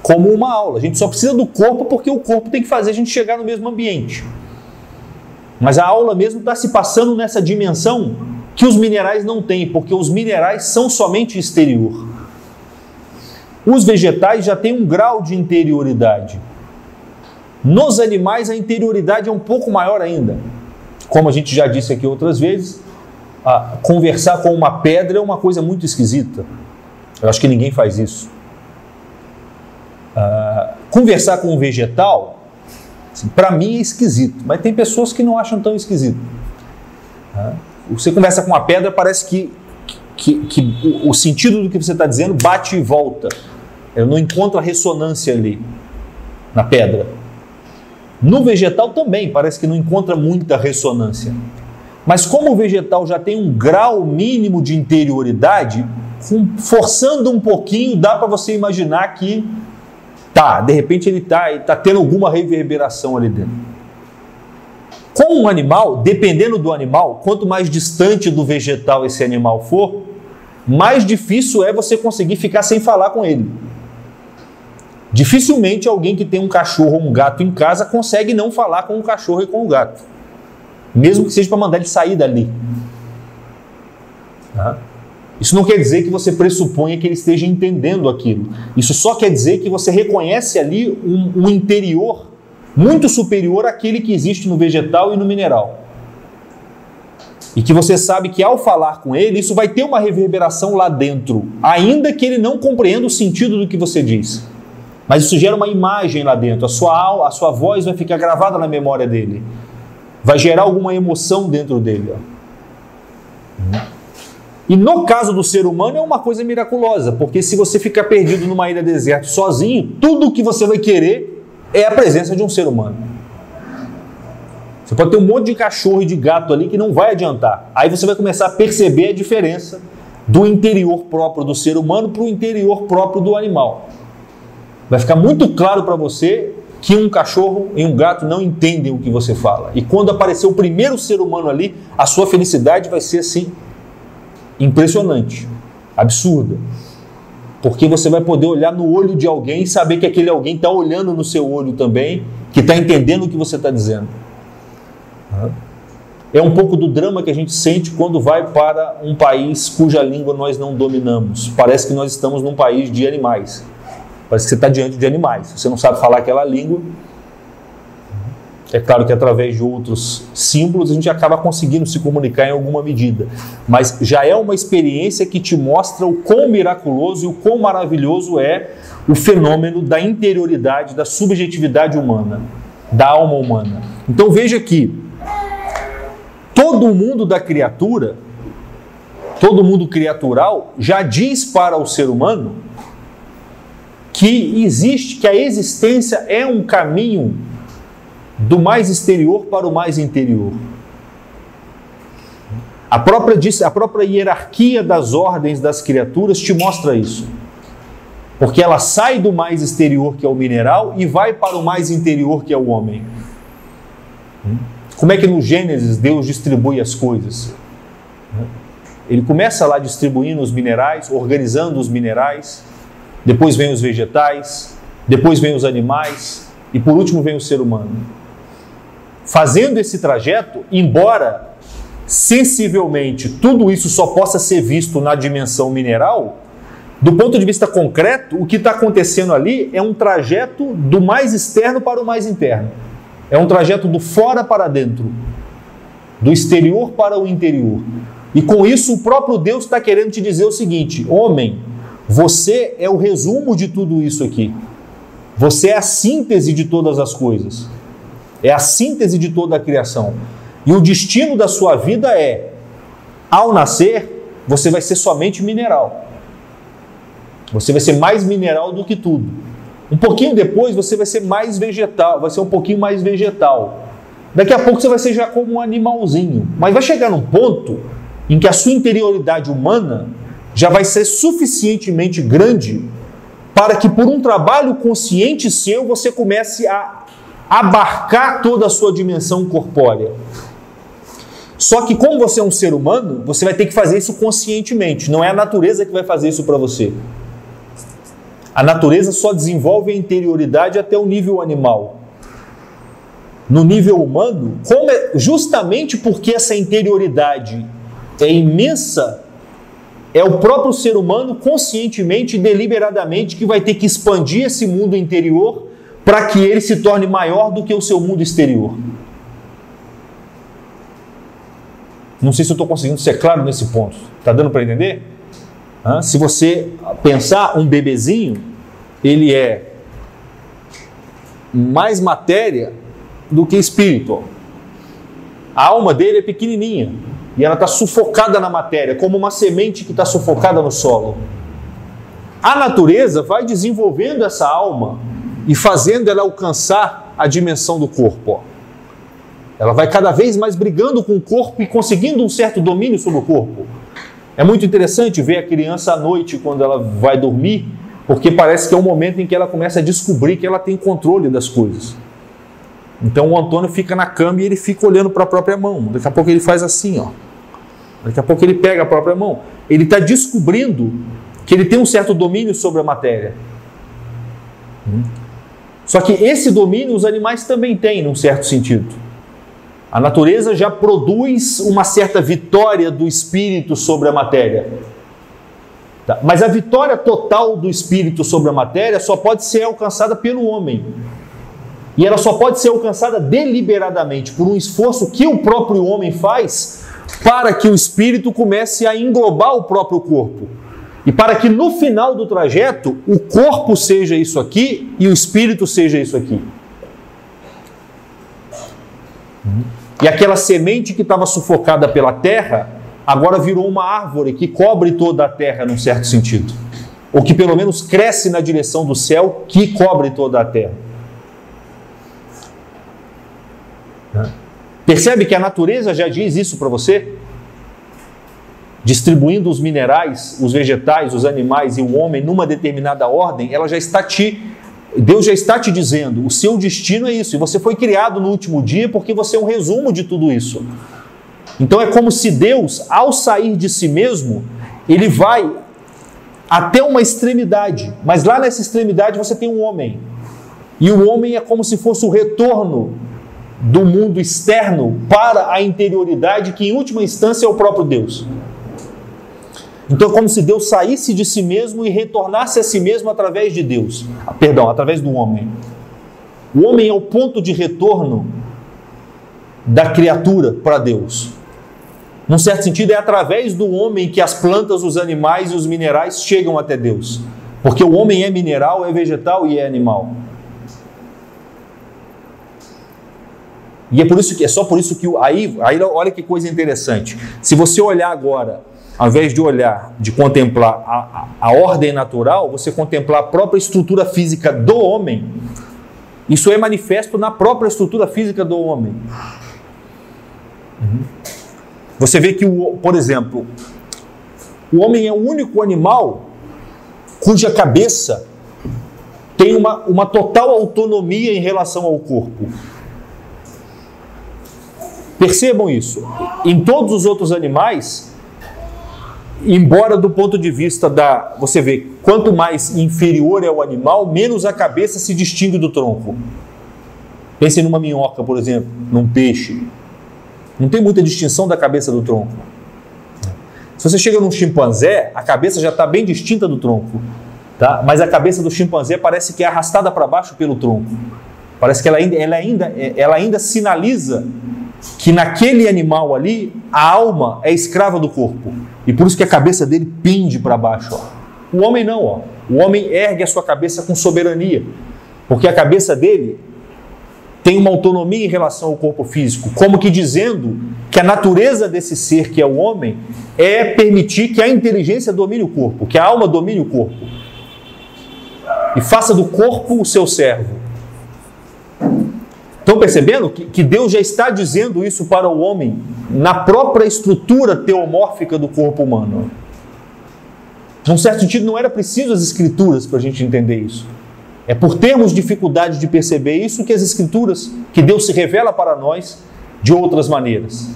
Como uma aula. A gente só precisa do corpo porque o corpo tem que fazer a gente chegar no mesmo ambiente. Mas a aula mesmo está se passando nessa dimensão que os minerais não têm, porque os minerais são somente exterior. Os vegetais já têm um grau de interioridade. Nos animais a interioridade é um pouco maior ainda. Como a gente já disse aqui outras vezes, conversar com uma pedra é uma coisa muito esquisita. Eu acho que ninguém faz isso. Conversar com um vegetal, assim, para mim é esquisito, mas tem pessoas que não acham tão esquisito. Você conversa com uma pedra, parece que o sentido do que você está dizendo bate e volta. Eu não encontro a ressonância ali na pedra. No vegetal também, parece que não encontra muita ressonância. Mas como o vegetal já tem um grau mínimo de interioridade, forçando um pouquinho, dá para você imaginar que de repente ele está tendo alguma reverberação ali dentro. Com um animal, dependendo do animal, quanto mais distante do vegetal esse animal for, mais difícil é você conseguir ficar sem falar com ele. Dificilmente alguém que tem um cachorro ou um gato em casa consegue não falar com o cachorro e com o gato. Mesmo que seja para mandar ele sair dali. Isso não quer dizer que você pressuponha que ele esteja entendendo aquilo. Isso só quer dizer que você reconhece ali um interior muito superior àquele que existe no vegetal e no mineral. E que você sabe que ao falar com ele, isso vai ter uma reverberação lá dentro, ainda que ele não compreenda o sentido do que você diz. Mas isso gera uma imagem lá dentro. A sua voz vai ficar gravada na memória dele. Vai gerar alguma emoção dentro dele. E no caso do ser humano é uma coisa miraculosa, porque se você ficar perdido numa ilha deserta sozinho, tudo o que você vai querer é a presença de um ser humano. Você pode ter um monte de cachorro e de gato ali que não vai adiantar. Aí você vai começar a perceber a diferença do interior próprio do ser humano para o interior próprio do animal. Vai ficar muito claro para você que um cachorro e um gato não entendem o que você fala. E quando aparecer o primeiro ser humano ali, a sua felicidade vai ser assim, impressionante, absurda, porque você vai poder olhar no olho de alguém e saber que aquele alguém está olhando no seu olho também, que está entendendo o que você está dizendo. É um pouco do drama que a gente sente quando vai para um país cuja língua nós não dominamos. Parece que nós estamos num país de animais, parece que você está diante de animais, você não sabe falar aquela língua. É claro que através de outros símbolos a gente acaba conseguindo se comunicar em alguma medida, mas já é uma experiência que te mostra o quão miraculoso e o quão maravilhoso é o fenômeno da interioridade, da subjetividade humana, da alma humana. Então veja que todo o mundo da criatura, todo o mundo criatural já diz para o ser humano que existe, que a existência é um caminho do mais exterior para o mais interior. A própria hierarquia das ordens das criaturas te mostra isso. Porque ela sai do mais exterior, que é o mineral, e vai para o mais interior, que é o homem. Como é que no Gênesis Deus distribui as coisas? Ele começa lá distribuindo os minerais, organizando os minerais, depois vem os vegetais, depois vem os animais e por último vem o ser humano. Fazendo esse trajeto, embora sensivelmente tudo isso só possa ser visto na dimensão mineral, do ponto de vista concreto, o que está acontecendo ali é um trajeto do mais externo para o mais interno. É um trajeto do fora para dentro, do exterior para o interior. E com isso o próprio Deus está querendo te dizer o seguinte: homem, você é o resumo de tudo isso aqui. Você é a síntese de todas as coisas. É a síntese de toda a criação. E o destino da sua vida é, ao nascer, você vai ser somente mineral. Você vai ser mais mineral do que tudo. Um pouquinho depois você vai ser mais vegetal, vai ser um pouquinho mais vegetal. Daqui a pouco você vai ser já como um animalzinho. Mas vai chegar num ponto em que a sua interioridade humana já vai ser suficientemente grande para que por um trabalho consciente seu você comece a abarcar toda a sua dimensão corpórea. Só que como você é um ser humano, você vai ter que fazer isso conscientemente. Não é a natureza que vai fazer isso para você. A natureza só desenvolve a interioridade até o nível animal. No nível humano, justamente porque essa interioridade é imensa, é o próprio ser humano conscientemente e deliberadamente que vai ter que expandir esse mundo interior para que ele se torne maior do que o seu mundo exterior. Não sei se eu estou conseguindo ser claro nesse ponto. Está dando para entender? Se você pensar, um bebezinho, ele é mais matéria do que espírito. A alma dele é pequenininha e ela está sufocada na matéria, como uma semente que está sufocada no solo. A natureza vai desenvolvendo essa alma e fazendo ela alcançar a dimensão do corpo. Ela vai cada vez mais brigando com o corpo e conseguindo um certo domínio sobre o corpo. É muito interessante ver a criança à noite quando ela vai dormir, porque parece que é um momento em que ela começa a descobrir que ela tem controle das coisas. Então o Antônio fica na cama e ele fica olhando para a própria mão. Daqui a pouco ele faz assim, ó. Daqui a pouco ele pega a própria mão. Ele está descobrindo que ele tem um certo domínio sobre a matéria. Só que esse domínio os animais também têm, num certo sentido. A natureza já produz uma certa vitória do espírito sobre a matéria. Tá? Mas a vitória total do espírito sobre a matéria só pode ser alcançada pelo homem. E ela só pode ser alcançada deliberadamente, por um esforço que o próprio homem faz para que o espírito comece a englobar o próprio corpo. E para que no final do trajeto, o corpo seja isso aqui e o espírito seja isso aqui. E aquela semente que estava sufocada pela terra, agora virou uma árvore que cobre toda a terra num certo sentido. Ou que pelo menos cresce na direção do céu, que cobre toda a terra. Percebe que a natureza já diz isso para você? Distribuindo os minerais, os vegetais, os animais e o homem numa determinada ordem, Deus já está te dizendo, o seu destino é isso, e você foi criado no último dia porque você é um resumo de tudo isso. Então é como se Deus, ao sair de si mesmo, ele vai até uma extremidade, mas lá nessa extremidade você tem um homem, e o homem é como se fosse o retorno do mundo externo para a interioridade, que em última instância é o próprio Deus. Então é como se Deus saísse de si mesmo e retornasse a si mesmo através de Deus. Através do homem. O homem é o ponto de retorno da criatura para Deus. Num certo sentido, é através do homem que as plantas, os animais e os minerais chegam até Deus. Porque o homem é mineral, é vegetal e é animal. E é só por isso que aí olha que coisa interessante. Se você olhar agora, ao invés de contemplar a ordem natural, você contemplar a própria estrutura física do homem, isso é manifesto na própria estrutura física do homem. Você vê que, por exemplo, o homem é o único animal cuja cabeça tem uma total autonomia em relação ao corpo. Percebam isso. Em todos os outros animais, embora do ponto de vista você vê, quanto mais inferior é o animal, menos a cabeça se distingue do tronco. Pense numa minhoca, por exemplo, num peixe. Não tem muita distinção da cabeça do tronco. Se você chega num chimpanzé, a cabeça já está bem distinta do tronco, tá? Mas a cabeça do chimpanzé parece que é arrastada para baixo pelo tronco. Parece que ela ainda sinaliza que naquele animal ali, a alma é escrava do corpo. E por isso que a cabeça dele pende para baixo. Ó. O homem não. Ó. O homem ergue a sua cabeça com soberania. Porque a cabeça dele tem uma autonomia em relação ao corpo físico. Como que dizendo que a natureza desse ser que é o homem é permitir que a inteligência domine o corpo. Que a alma domine o corpo. E faça do corpo o seu servo. Estão percebendo que Deus já está dizendo isso para o homem na própria estrutura teomórfica do corpo humano? Num certo sentido, não era preciso as escrituras para a gente entender isso. É por termos dificuldade de perceber isso que as escrituras, que Deus se revela para nós de outras maneiras.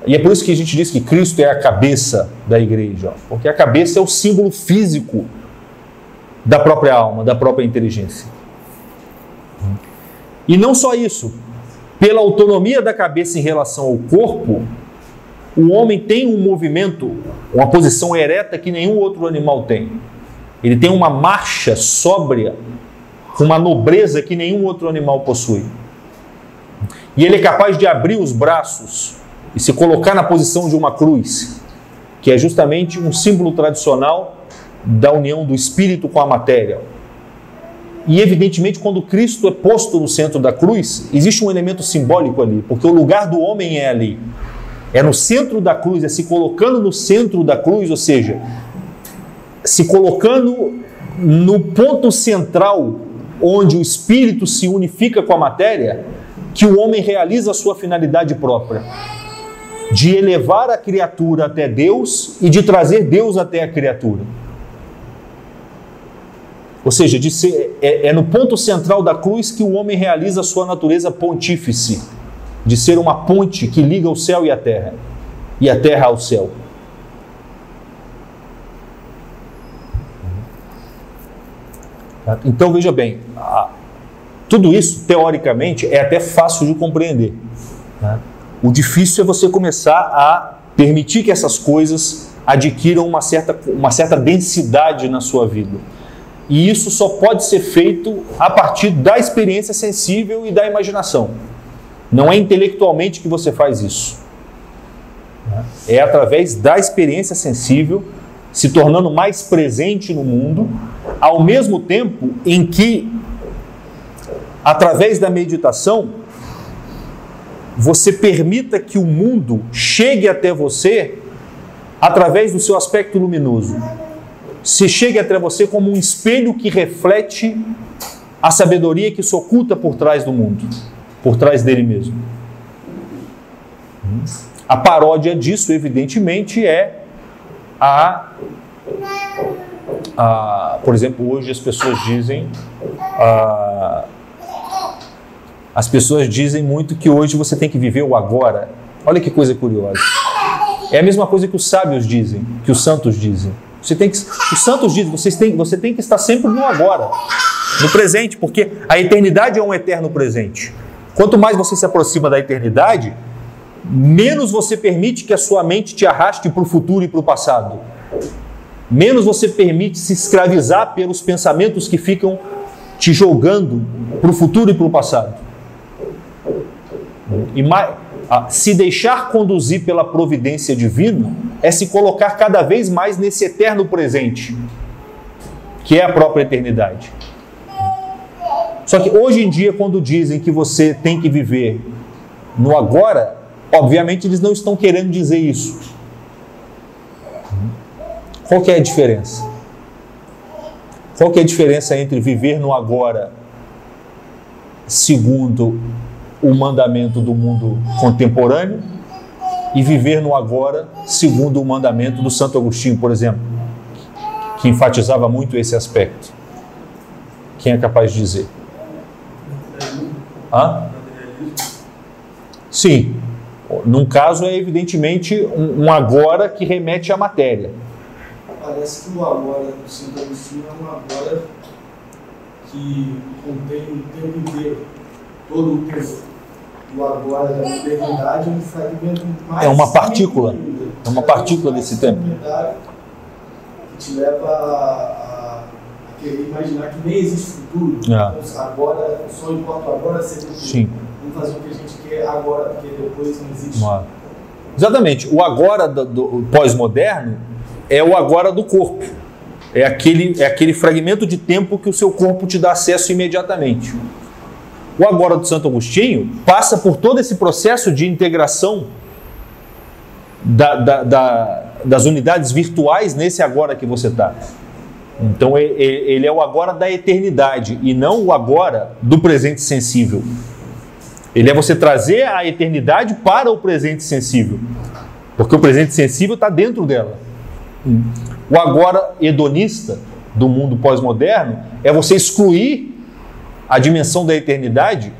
E é por isso que a gente diz que Cristo é a cabeça da igreja, porque a cabeça é o símbolo físico da própria alma, da própria inteligência. E não só isso, pela autonomia da cabeça em relação ao corpo, o homem tem um movimento, uma posição ereta que nenhum outro animal tem. Ele tem uma marcha sóbria, com uma nobreza que nenhum outro animal possui. E ele é capaz de abrir os braços e se colocar na posição de uma cruz, que é justamente um símbolo tradicional da união do espírito com a matéria. E evidentemente, quando Cristo é posto no centro da cruz, existe um elemento simbólico ali, porque o lugar do homem é ali. É no centro da cruz, é se colocando no centro da cruz, ou seja, se colocando no ponto central onde o espírito se unifica com a matéria, que o homem realiza a sua finalidade própria, de elevar a criatura até Deus e de trazer Deus até a criatura. Ou seja, é no ponto central da cruz que o homem realiza a sua natureza pontífice, de ser uma ponte que liga o céu e a terra ao céu. Então veja bem, tudo isso teoricamente é até fácil de compreender. O difícil é você começar a permitir que essas coisas adquiram uma certa densidade na sua vida. E isso só pode ser feito a partir da experiência sensível e da imaginação. Não é intelectualmente que você faz isso. É através da experiência sensível, se tornando mais presente no mundo, ao mesmo tempo em que, através da meditação, você permita que o mundo chegue até você através do seu aspecto luminoso. Se chegue até você como um espelho que reflete a sabedoria que se oculta por trás do mundo, por trás dele mesmo. A paródia disso, evidentemente, é por exemplo, hoje as pessoas dizem muito que hoje você tem que viver o agora. Olha que coisa curiosa. É a mesma coisa que os sábios dizem, que os santos dizem. Os santos dizem, você tem que estar sempre no agora, no presente, porque a eternidade é um eterno presente. Quanto mais você se aproxima da eternidade, menos você permite que a sua mente te arraste para o futuro e para o passado. Menos você permite se escravizar pelos pensamentos que ficam te jogando para o futuro e para o passado. E se deixar conduzir pela providência divina é se colocar cada vez mais nesse eterno presente, que é a própria eternidade. Só que hoje em dia, quando dizem que você tem que viver no agora, obviamente eles não estão querendo dizer isso. Qual que é a diferença? Qual que é a diferença entre viver no agora, segundo o mandamento do mundo contemporâneo, e viver no agora, segundo o mandamento do Santo Agostinho, por exemplo, que enfatizava muito esse aspecto? Quem é capaz de dizer? Hã? Sim. Num caso é evidentemente um agora que remete à matéria. Parece que o agora do Santo Agostinho é um agora que contém o tempo inteiro, todo o tempo. O agora da eternidade é um fragmento mais... É uma partícula. É uma partícula desse tempo. Que te leva a querer imaginar que nem existe futuro. Então, agora, só importa agora ser futuro. Sim. Vamos fazer o que a gente quer agora, porque depois não existe. Exatamente. O agora do pós-moderno é o agora do corpo. É aquele fragmento de tempo que o seu corpo te dá acesso imediatamente. O agora do Santo Agostinho passa por todo esse processo de integração das unidades virtuais nesse agora que você está. Então ele é o agora da eternidade e não o agora do presente sensível. Ele é você trazer a eternidade para o presente sensível, porque o presente sensível está dentro dela. O agora hedonista do mundo pós-moderno é você excluir a dimensão da eternidade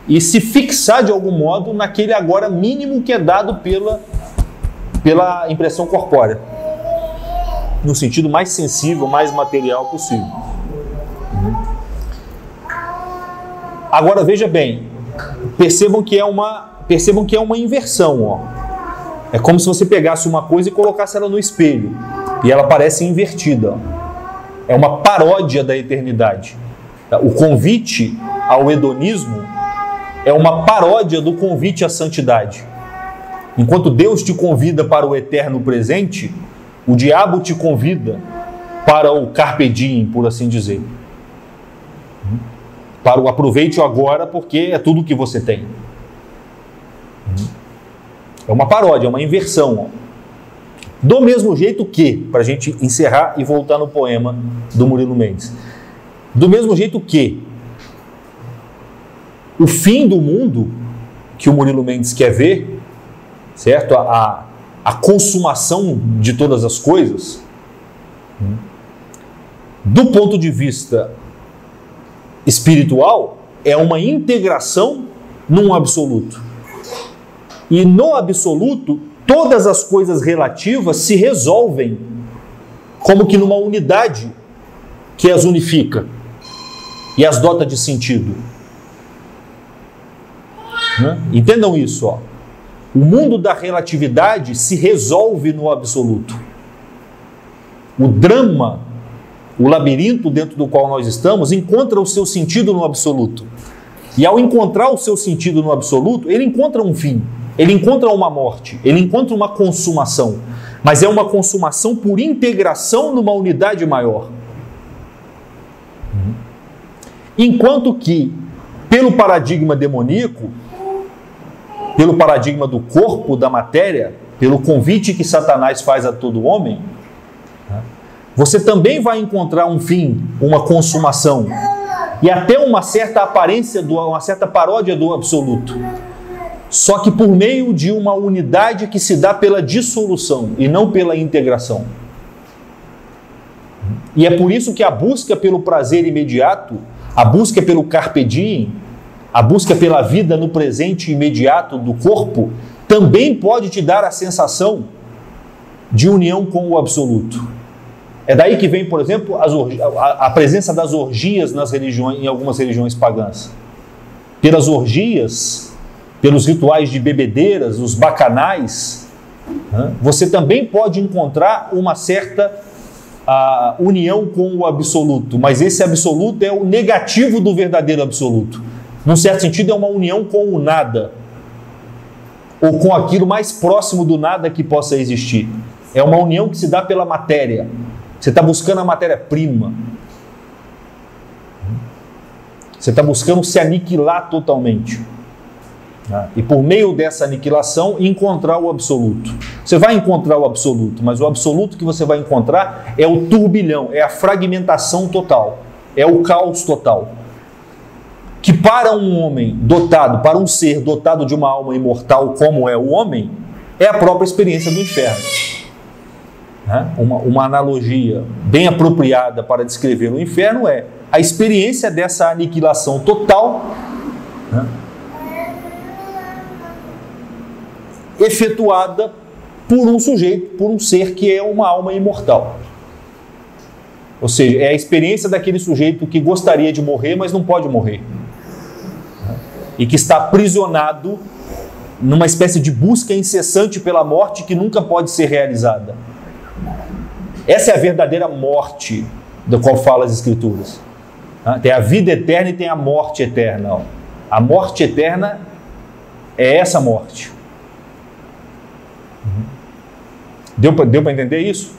e se fixar de algum modo naquele agora mínimo que é dado pela impressão corpórea, no sentido mais sensível, mais material possível. Agora veja bem, percebam que é uma inversão, ó. É como se você pegasse uma coisa e colocasse ela no espelho e ela parece invertida, ó. É uma paródia da eternidade. O convite ao hedonismo é uma paródia do convite à santidade. Enquanto Deus te convida para o eterno presente, o diabo te convida para o carpe diem, por assim dizer. Para o aproveite agora, porque é tudo que você tem. É uma paródia, é uma inversão. Do mesmo jeito que, para a gente encerrar e voltar no poema do Murilo Mendes, do mesmo jeito que o fim do mundo que o Murilo Mendes quer ver, certo? A consumação de todas as coisas, do ponto de vista espiritual, é uma integração num absoluto. E no absoluto, todas as coisas relativas se resolvem como que numa unidade que as unifica e as dota de sentido. Entendam isso, ó. O mundo da relatividade se resolve no absoluto. O drama, o labirinto dentro do qual nós estamos, encontra o seu sentido no absoluto. E ao encontrar o seu sentido no absoluto, ele encontra um fim, ele encontra uma morte, ele encontra uma consumação. Mas é uma consumação por integração numa unidade maior. Enquanto que, pelo paradigma demoníaco, pelo paradigma do corpo, da matéria, pelo convite que Satanás faz a todo homem, você também vai encontrar um fim, uma consumação, e até uma certa aparência, uma certa paródia do absoluto. Só que por meio de uma unidade que se dá pela dissolução e não pela integração. E é por isso que a busca pelo prazer imediato, a busca pelo carpe diem, a busca pela vida no presente imediato do corpo, também pode te dar a sensação de união com o absoluto. É daí que vem, por exemplo, a presença das orgias nas religiões, em algumas religiões pagãs. Pelas orgias, pelos rituais de bebedeiras, os bacanais, você também pode encontrar uma certa a união com o absoluto, mas esse absoluto é o negativo do verdadeiro absoluto. Num certo sentido, é uma união com o nada, ou com aquilo mais próximo do nada que possa existir. É uma união que se dá pela matéria. Você está buscando a matéria-prima. Você está buscando se aniquilar totalmente. E por meio dessa aniquilação, encontrar o absoluto. Você vai encontrar o absoluto, mas o absoluto que você vai encontrar é o turbilhão, é a fragmentação total, é o caos total. Que para um homem dotado, para um ser dotado de uma alma imortal como é o homem, é a própria experiência do inferno. Uma analogia bem apropriada para descrever o inferno é a experiência dessa aniquilação total, efetuada por um sujeito, por um ser que é uma alma imortal. Ou seja, é a experiência daquele sujeito que gostaria de morrer, mas não pode morrer. E que está aprisionado numa espécie de busca incessante pela morte que nunca pode ser realizada. Essa é a verdadeira morte da qual fala as Escrituras. Tem a vida eterna e tem a morte eterna. A morte eterna é essa morte. Deu para entender isso?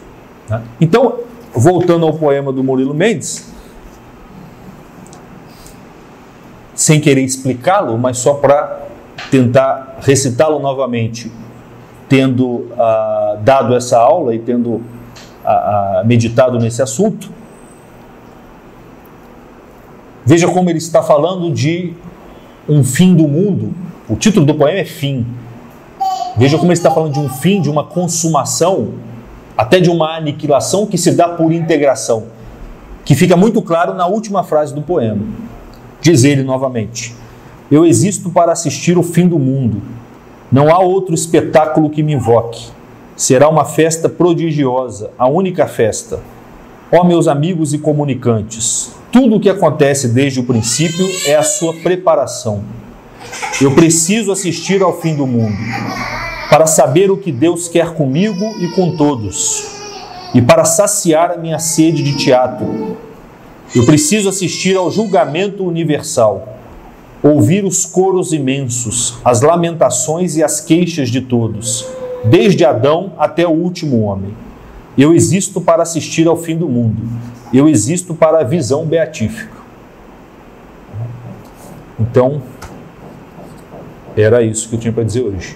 Então, voltando ao poema do Murilo Mendes, sem querer explicá-lo, mas só para tentar recitá-lo novamente, tendo dado essa aula e tendo meditado nesse assunto, veja como ele está falando de um fim do mundo. O título do poema é Fim. Veja como ele está falando de um fim, de uma consumação, até de uma aniquilação que se dá por integração, que fica muito claro na última frase do poema. Diz ele novamente: eu existo para assistir o fim do mundo. Não há outro espetáculo que me invoque. Será uma festa prodigiosa, a única festa. Ó meus amigos e comunicantes, tudo o que acontece desde o princípio é a sua preparação. Eu preciso assistir ao fim do mundo, para saber o que Deus quer comigo e com todos, e para saciar a minha sede de teatro. Eu preciso assistir ao julgamento universal, ouvir os coros imensos, as lamentações e as queixas de todos, desde Adão até o último homem. Eu existo para assistir ao fim do mundo. Eu existo para a visão beatífica. Então, era isso que eu tinha para dizer hoje.